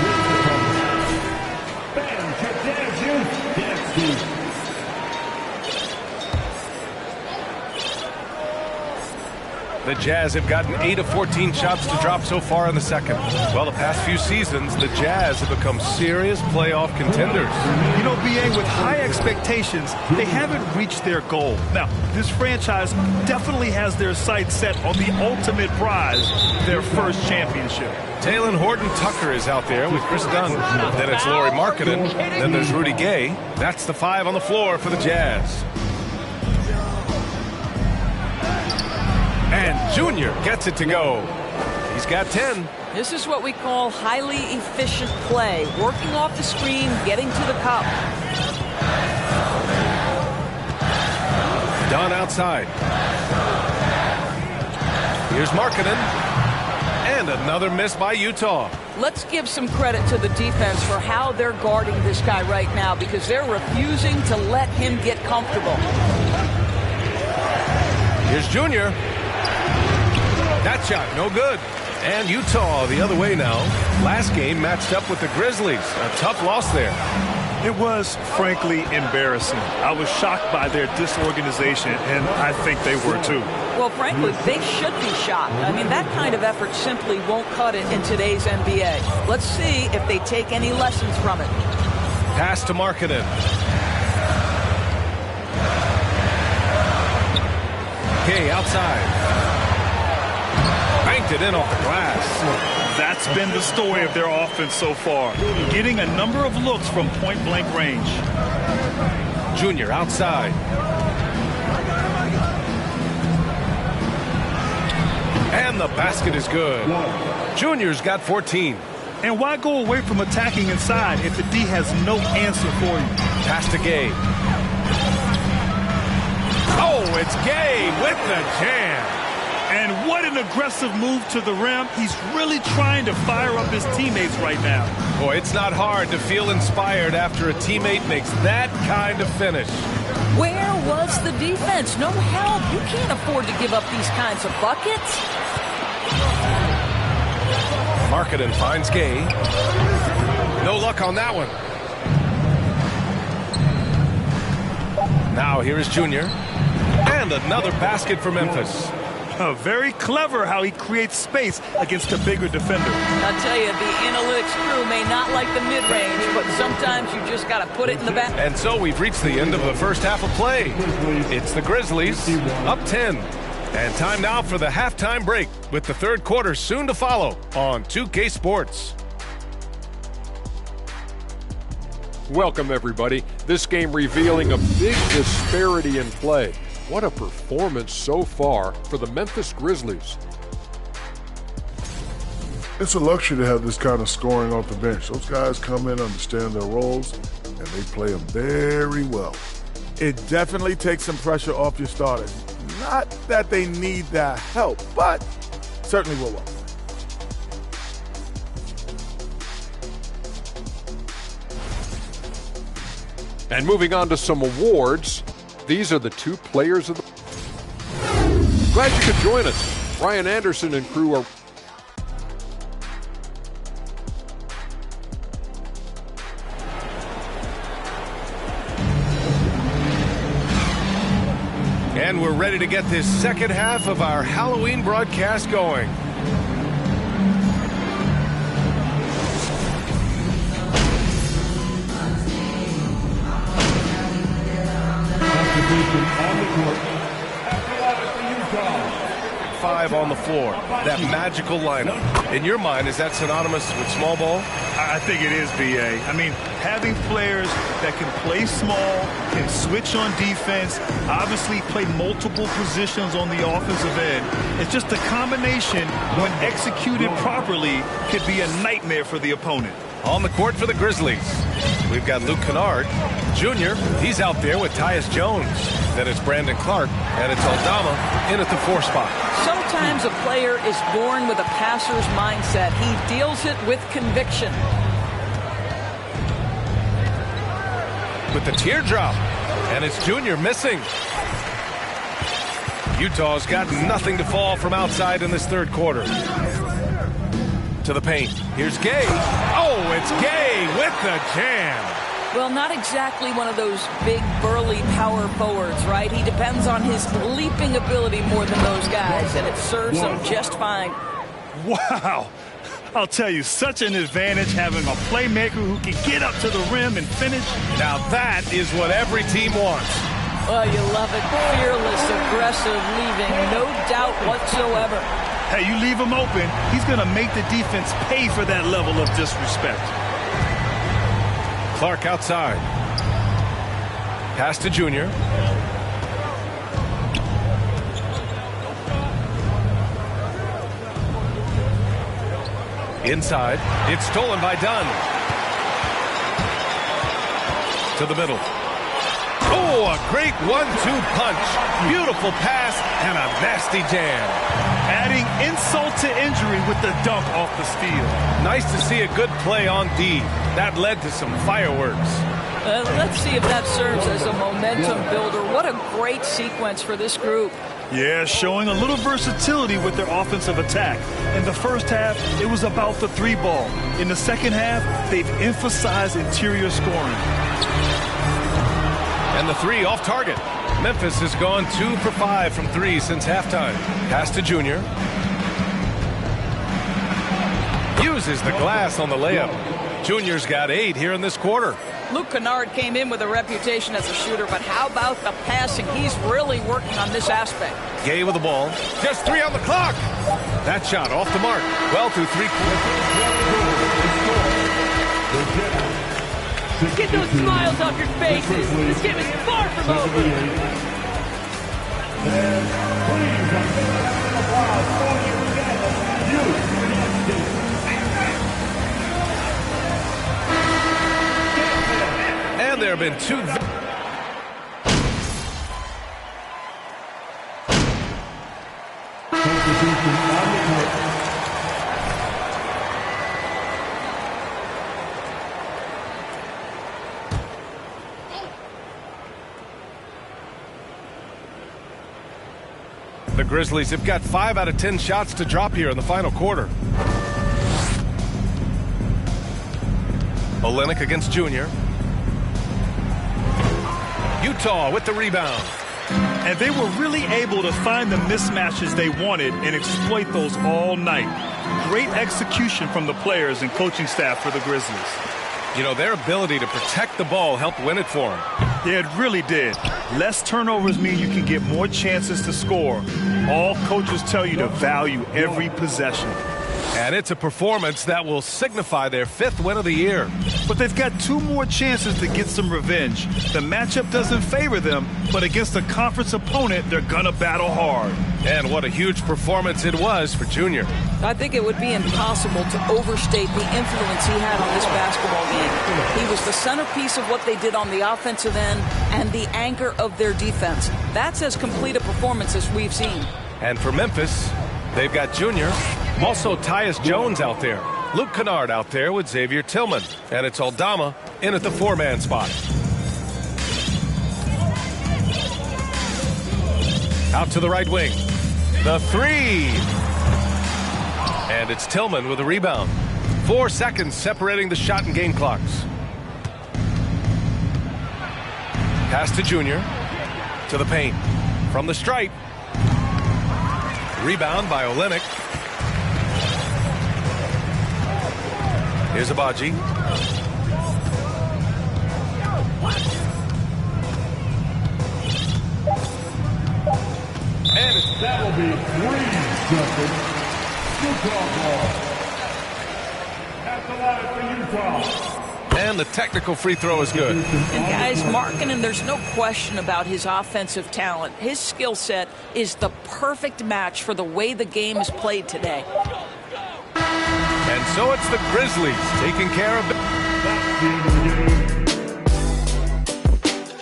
The Jazz have gotten 8 of 14 shots to drop so far in the second. Well, the past few seasons, the Jazz have become serious playoff contenders. You know, B.A., with high expectations, they haven't reached their goal. Now, this franchise definitely has their sights set on the ultimate prize, their first championship. Talen Horton-Tucker is out there with Chris Dunn. Then it's Lauri Markkanen. Then there's Rudy Gay. That's the 5 on the floor for the Jazz. And Junior gets it to go. He's got 10. This is what we call highly efficient play. Working off the screen, getting to the cup. Dunn outside. Here's Markkanen. And another miss by Utah. Let's give some credit to the defense for how they're guarding this guy right now because they're refusing to let him get comfortable. Here's Junior. That shot, no good. And Utah the other way now. Last game matched up with the Grizzlies. A tough loss there. It was, frankly, embarrassing. I was shocked by their disorganization, and I think they were too. Well, frankly, they should be shocked. I mean, that kind of effort simply won't cut it in today's NBA. Let's see if they take any lessons from it. Pass to Markkanen. Gay outside. Banked it in off the glass. That's been the story of their offense so far. Getting a number of looks from point-blank range. Junior outside. And the basket is good. Junior's got 14. And why go away from attacking inside if the D has no answer for you? Pass to Gay. Oh, it's Gay with the jam. And what an aggressive move to the rim. He's really trying to fire up his teammates right now. Boy, it's not hard to feel inspired after a teammate makes that kind of finish. Where was the defense? No help. You can't afford to give up these kinds of buckets. Markkanen finds Gay. No luck on that one. Now here is Junior. And another basket for Memphis. Very clever how he creates space against a bigger defender. I'll tell you, the analytics crew may not like the mid-range, but sometimes you just got to put it in the back. And so we've reached the end of the first half of play. It's the Grizzlies up 10. And time now for the halftime break with the third quarter soon to follow on 2K Sports. Welcome, everybody. This game revealing a big disparity in play. What a performance so far for the Memphis Grizzlies. It's a luxury to have this kind of scoring off the bench. Those guys come in, understand their roles, and they play them very well. It definitely takes some pressure off your starters. Not that they need that help, but certainly will welcome. And moving on to some awards, these are the two players of the... Glad you could join us. Ryan Anderson and crew are... And we're ready to get this second half of our Halloween broadcast going. On the court, Utah. 5 on the floor. That magical lineup. In your mind, is that synonymous with small ball? I think it is, B.A. I mean, having players that can play small, can switch on defense, obviously play multiple positions on the offensive end. It's just a combination, when executed properly, could be a nightmare for the opponent. On the court for the Grizzlies, we've got Luke Kennard. Junior, he's out there with Tyus Jones. Then it's Brandon Clark, and it's Aldama in at the 4 spot. Sometimes a player is born with a passer's mindset. He deals it with conviction. With the teardrop, and it's Junior missing. Utah's got nothing to fall from outside in this third quarter. To the paint. Here's Gay. Oh, it's Gay with the jam. Well, not exactly one of those big, burly power forwards, right? He depends on his leaping ability more than those guys, and it serves him just fine. Wow. I'll tell you, such an advantage having a playmaker who can get up to the rim and finish. Now that is what every team wants. Oh, you love it. Fearless, aggressive, leaving no doubt whatsoever. Hey, you leave him open, he's going to make the defense pay for that level of disrespect. Clark outside. Pass to Junior. Inside. It's stolen by Dunn. To the middle. Oh, Oh, a great 1-2 punch. Beautiful pass and a nasty jam. Adding insult to injury with the dunk off the steal. Nice to see a good play on D. That led to some fireworks. Let's see if that serves as a momentum builder. What a great sequence for this group. Yeah, showing a little versatility with their offensive attack. In the first half, it was about the three ball. In the second half, they've emphasized interior scoring. And the three off target. Memphis has gone 2 for 5 from 3 since halftime. Pass to Junior. Uses the glass on the layup. Junior's got 8 here in this quarter. Luke Kennard came in with a reputation as a shooter, but how about the passing? He's really working on this aspect. Gay with the ball. Just 3 on the clock. That shot off the mark. Well through 3 quarters. Get those smiles off your faces. This game is far from over. And there have been 2. The Grizzlies have got 5 out of 10 shots to drop here in the final quarter. Olynyk against Junior. Utah with the rebound. And they were really able to find the mismatches they wanted and exploit those all night. Great execution from the players and coaching staff for the Grizzlies. You know, their ability to protect the ball helped win it for them. Yeah, it really did. Less turnovers mean you can get more chances to score. All coaches tell you to value every possession. And it's a performance that will signify their 5th win of the year. But they've got 2 more chances to get some revenge. The matchup doesn't favor them, but against a conference opponent, they're gonna battle hard. And what a huge performance it was for Junior. I think it would be impossible to overstate the influence he had on this basketball game. He was the centerpiece of what they did on the offensive end and the anchor of their defense. That's as complete a performance as we've seen. And for Memphis, they've got Junior. Also, Tyus Jones out there. Luke Kennard out there with Xavier Tillman. And it's Aldama in at the 4-man spot. Out to the right wing. The 3. And it's Tillman with a rebound. 4 seconds separating the shot and game clocks. Pass to Junior. To the paint. From the stripe. Rebound by Olynyk. Here's Abaji. And that will be 3 seconds. Utah ball. At the line for Utah. And the technical free throw is good. And guys, Markkanen, there's no question about his offensive talent. His skill set is the perfect match for the way the game is played today. And so it's the Grizzlies taking care of it.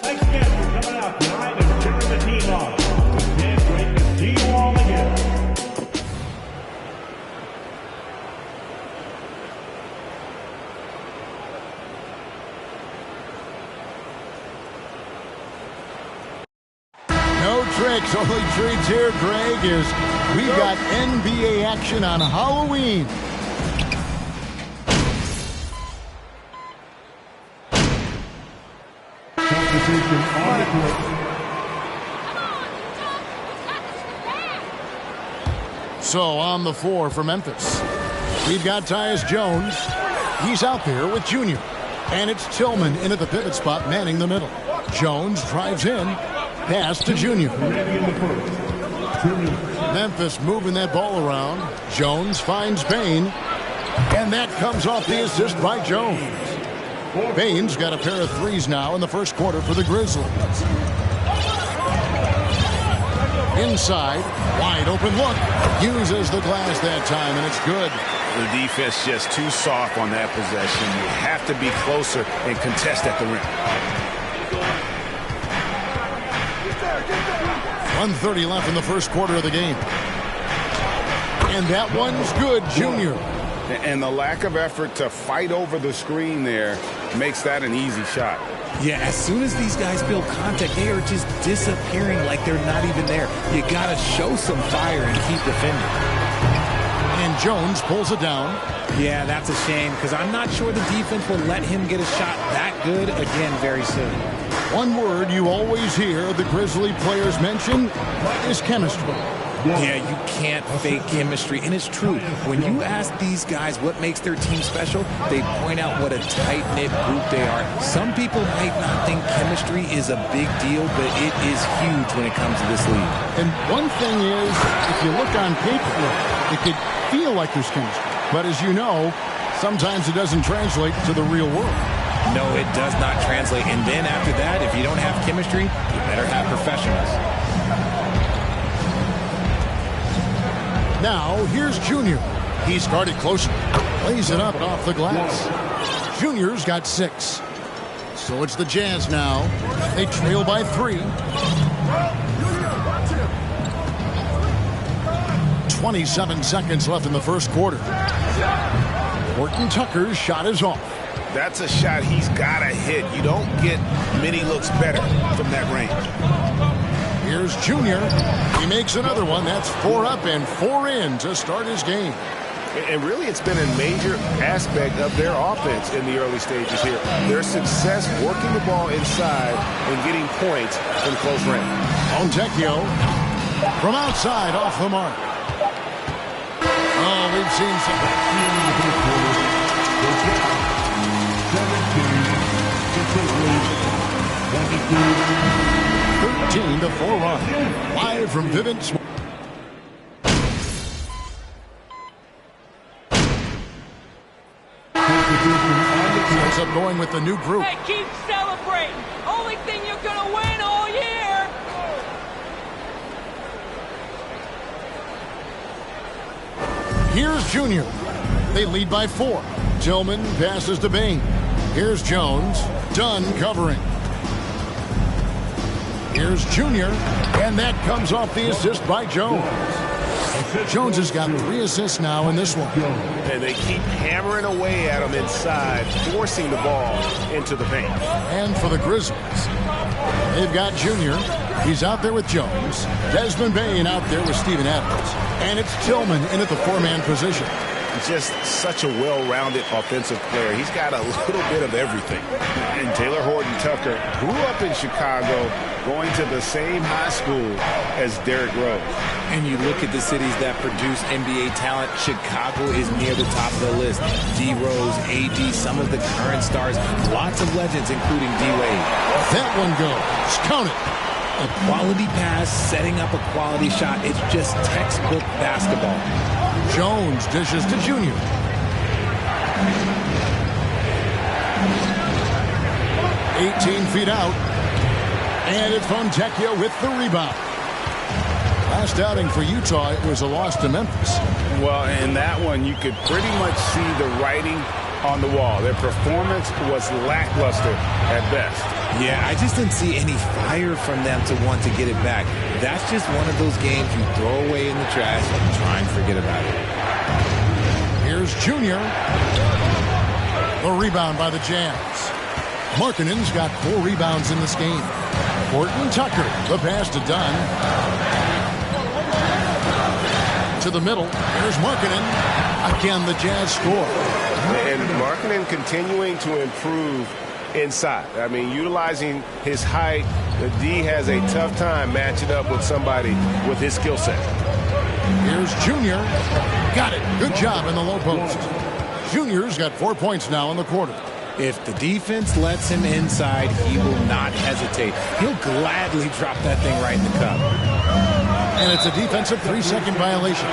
Thanks again for coming out tonight and cheering the team on. Can't wait to see you all again. No tricks, only treats here, Greg, is we've got NBA action on Halloween. So on the floor for Memphis, we've got Tyus Jones. He's out there with Junior. And it's Tillman in at the pivot spot, manning the middle. Jones drives in. Pass to Junior. Memphis moving that ball around. Jones finds Payne. And that comes off the assist by Jones. Payne's got a pair of threes now in the first quarter for the Grizzlies. Inside, wide open look. Uses the glass that time, and it's good. The defense just too soft on that possession. You have to be closer and contest at the rim. 1:30 left in the first quarter of the game. And that one's good, Junior. And the lack of effort to fight over the screen there makes that an easy shot. Yeah, as soon as these guys feel contact, they are just disappearing like they're not even there. You got to show some fire and keep defending. And Jones pulls it down. Yeah, that's a shame because I'm not sure the defense will let him get a shot that good again very soon. One word you always hear the Grizzly players mention is chemistry. Yeah, you can't fake chemistry, and it's true. When you ask these guys what makes their team special, they point out what a tight-knit group they are. Some people might not think chemistry is a big deal, but it is huge when it comes to this league. And one thing is, if you look on paper, it could feel like there's chemistry. But as you know, sometimes it doesn't translate to the real world. No, it does not translate. And then after that, if you don't have chemistry, you better have professionals. Now, here's Junior. He's guarded closer. Lays it up off the glass. Junior's got 6. So it's the Jazz now. They trail by 3. 27 seconds left in the first quarter. Horton Tucker's shot is off. That's a shot he's got to hit. You don't get many looks better from that range. Here's Junior. He makes another one. That's 4 up and 4 in to start his game. And really, it's been a major aspect of their offense in the early stages here. Their success working the ball inside and getting points from close range. Fontecchio from outside off the mark. Oh, we've seen some. 13-4 run. Live from Vivint. Ends up going with the new group. Hey, keep celebrating. Only thing you're gonna win all year. Here's Junior. They lead by 4. Tillman passes to Bain. Here's Jones. Dunn covering. Here's Junior, and that comes off the assist by Jones. Jones has got 3 assists now in this one. And they keep hammering away at him inside, forcing the ball into the paint. And for the Grizzlies, they've got Junior. He's out there with Jones. Desmond Bain out there with Steven Adams. And it's Tillman in at the 4-man position. Just such a well-rounded offensive player. He's got a little bit of everything. And Taylor Horton Tucker grew up in Chicago, going to the same high school as Derrick Rose. And you look at the cities that produce NBA talent, Chicago is near the top of the list. D. Rose, AD, some of the current stars, lots of legends, including D-Wade. That one goes. Count it. A quality pass, setting up a quality shot. It's just textbook basketball. Jones dishes to Junior. "18 feet out. And it's Fontecchio with the rebound. Last outing for Utah, it was a loss to Memphis. Well, in that one, you could pretty much see the writing on the wall. Their performance was lackluster at best. Yeah, I just didn't see any fire from them to want to get it back. That's just one of those games you throw away in the trash and try and forget about it. Here's Junior. The rebound by the Jazz. Markkanen's got 4 rebounds in this game. Horton Tucker, the pass to Dunn. To the middle. Here's Markkanen. Again, the Jazz score. And Markkanen continuing to improve inside. I mean, utilizing his height, the D has a tough time matching up with somebody with his skill set. Here's Junior. Got it. Good job in the low post. Junior's got 4 points now in the quarter. If the defense lets him inside, he will not hesitate. He'll gladly drop that thing right in the cup. And it's a defensive 3-second violation.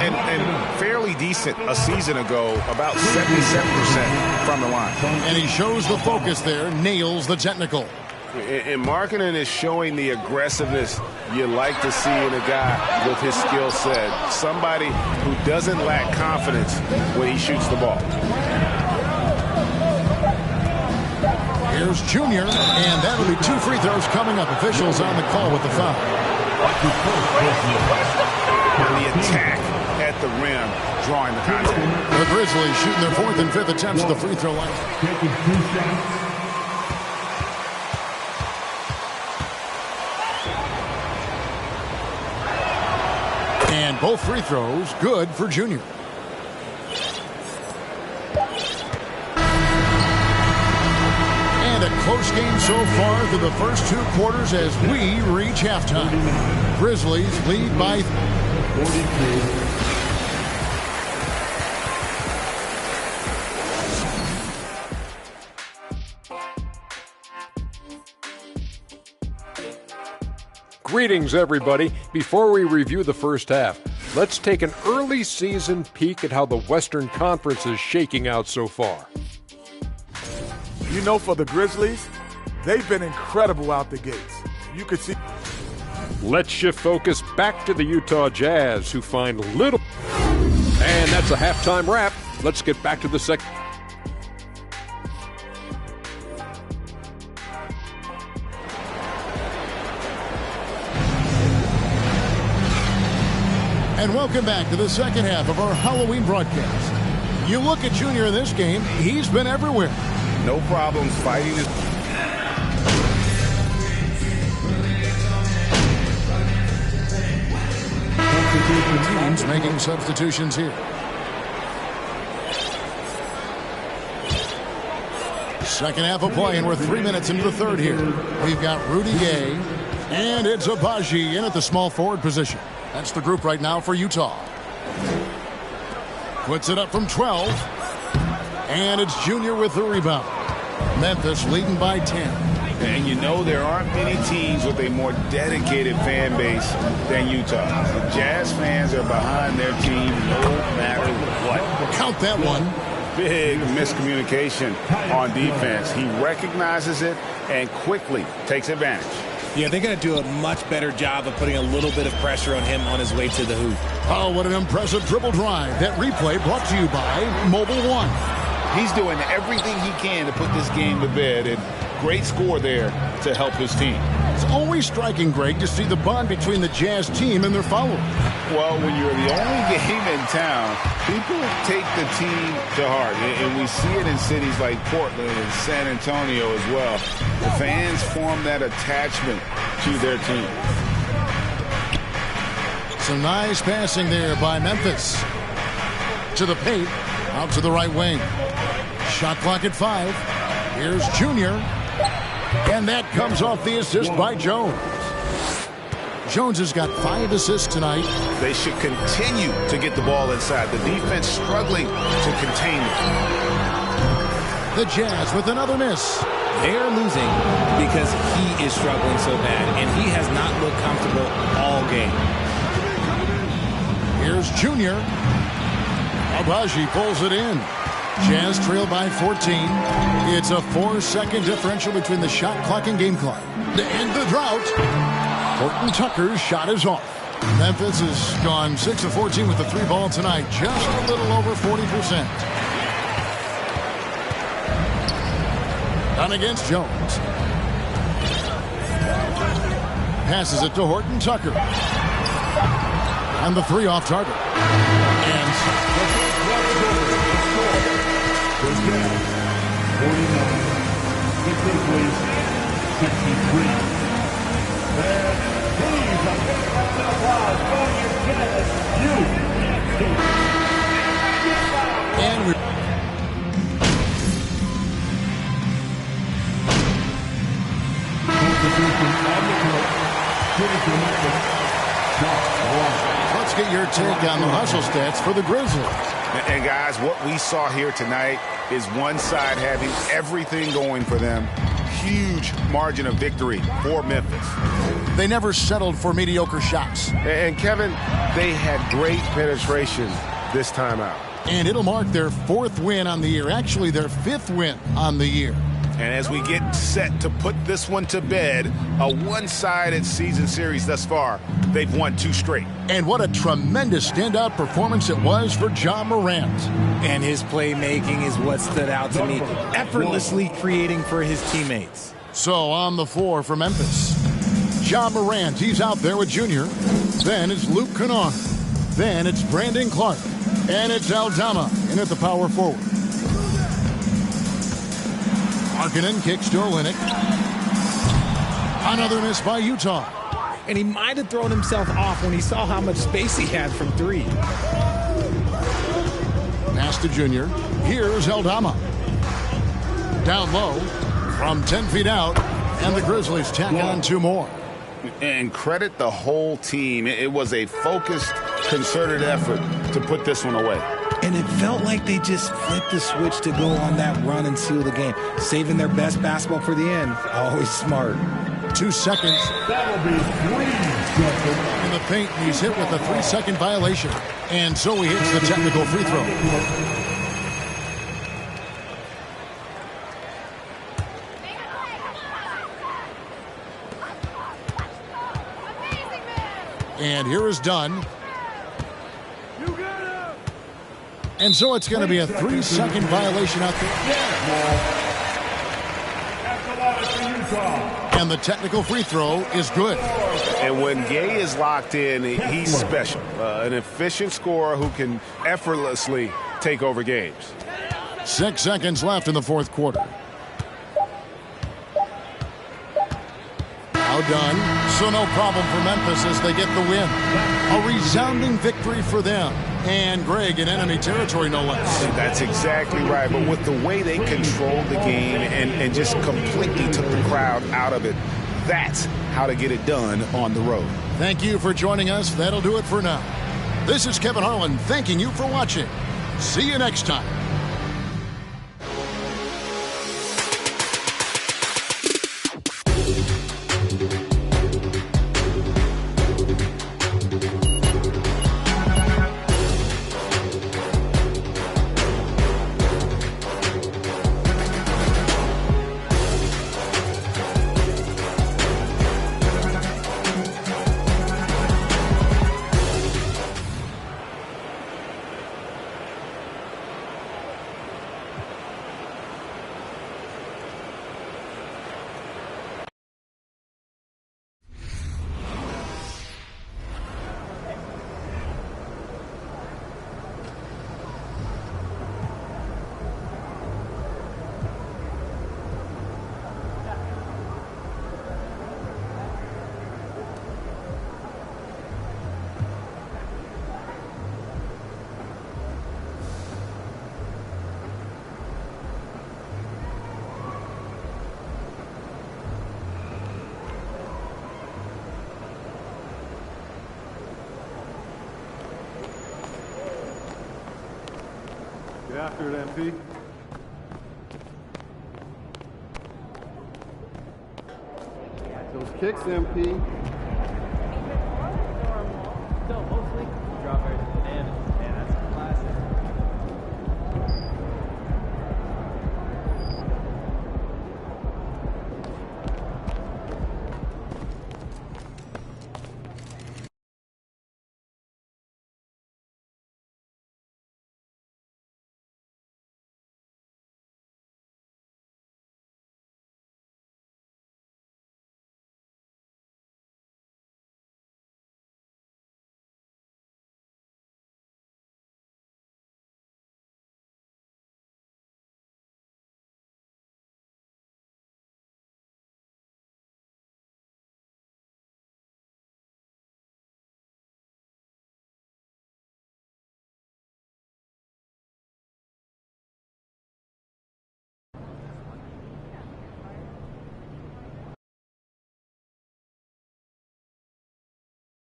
And fairly decent a season ago, about 77% from the line. And he shows the focus there, nails the technical. And Markkanen is showing the aggressiveness you like to see in a guy with his skill set. Somebody who doesn't lack confidence when he shoots the ball. Here's Junior, and that'll be 2 free throws coming up. Officials on the call with the foul. The attack at the rim, drawing the contact. The Grizzlies shooting their 4th and 5th attempts at the free throw line. And both free throws good for Junior. And a close game so far through the first 2 quarters as we reach halftime. Grizzlies lead by 42. Greetings, everybody. Before we review the first half, let's take an early season peek at how the Western Conference is shaking out so far. You know, for the Grizzlies, they've been incredible out the gates. You could see. Let's shift focus back to the Utah Jazz, who find little. And that's a halftime wrap. Let's get back to the second. And welcome back to the second half of our Halloween broadcast. You look at Junior in this game, he's been everywhere. No problems fighting his... Teams making substitutions here. Second half of play, and we're 3 minutes into the third here. We've got Rudy Gay, and it's Agbaji in at the small forward position. That's the group right now for Utah. Puts it up from 12. And it's Junior with the rebound. Memphis leading by 10. And you know there aren't many teams with a more dedicated fan base than Utah. The Jazz fans are behind their team no matter what. Count that one. Big miscommunication on defense. He recognizes it and quickly takes advantage. Yeah, they're going to do a much better job of putting a little bit of pressure on him on his way to the hoop. Oh, what an impressive dribble drive. That replay brought to you by Mobile One. He's doing everything he can to put this game to bed, and great score there to help his team. It's always striking, Greg, to see the bond between the Jazz team and their followers. Well, when you're the only game in town, people take the team to heart, and we see it in cities like Portland and San Antonio as well. The fans form that attachment to their team. Some nice passing there by Memphis. To the paint, out to the right wing. Shot clock at 5. Here's Junior. And that comes off the assist by Jones. Jones has got 5 assists tonight. They should continue to get the ball inside. The defense struggling to contain it. The Jazz with another miss. They are losing because he is struggling so bad, and he has not looked comfortable all game. Here's Junior. Agbaji pulls it in. Jazz trail by 14. It's a 4-second differential between the shot clock and game clock. To end the drought, Horton Tucker's shot is off. Memphis has gone 6 of 14 with the 3 ball tonight, just a little over 40%. Done against Jones. Passes it to Horton Tucker. And the 3 off target. And 49. 63. And please, a big round of applause for your Jazz. And we let's get your take on the hustle stats for the Grizzlies. And guys, what we saw here tonight is one side having everything going for them. Huge margin of victory for Memphis. They never settled for mediocre shots. And Kevin, they had great penetration this time out. And it'll mark their 4th win on the year. Actually, their 5th win on the year. And as we get set to put this one to bed, a one-sided season series thus far. They've won 2 straight. And what a tremendous standout performance it was for Ja Morant. And his playmaking is what stood out to me. Effortlessly creating for his teammates. So on the floor for Memphis, Ja Morant, he's out there with Junior. Then it's Luke Kennard. Then it's Brandon Clark. And it's Aldama in at the power forward. Markkanen kicks to Olynyk. Another miss by Utah. And he might have thrown himself off when he saw how much space he had from 3. Pass to Junior. Here's Aldama. Down low from 10 feet out. And the Grizzlies tack on 2 more. And credit the whole team. It was a focused, concerted effort to put this one away. And it felt like they just flipped the switch to go on that run and seal the game. Saving their best basketball for the end. Always smart. 2 seconds. That'll be 3 seconds. In the paint, he's hit with a 3-second violation. And so he hits the technical free throw. And here is Dunn. And so it's going to be a 3-second violation out there. And the technical free throw is good. And when Gay is locked in, he's special. An efficient scorer who can effortlessly take over games. 6 seconds left in the 4th quarter. Now done. So no problem for Memphis as they get the win. A resounding victory for them. And Greg in enemy territory, no less. That's exactly right. But with the way they controlled the game and just completely took the crowd out of it, that's how to get it done on the road. Thank you for joining us. That'll do it for now. This is Kevin Harlan thanking you for watching. See you next time. Get after it, MP. Those kicks, MP.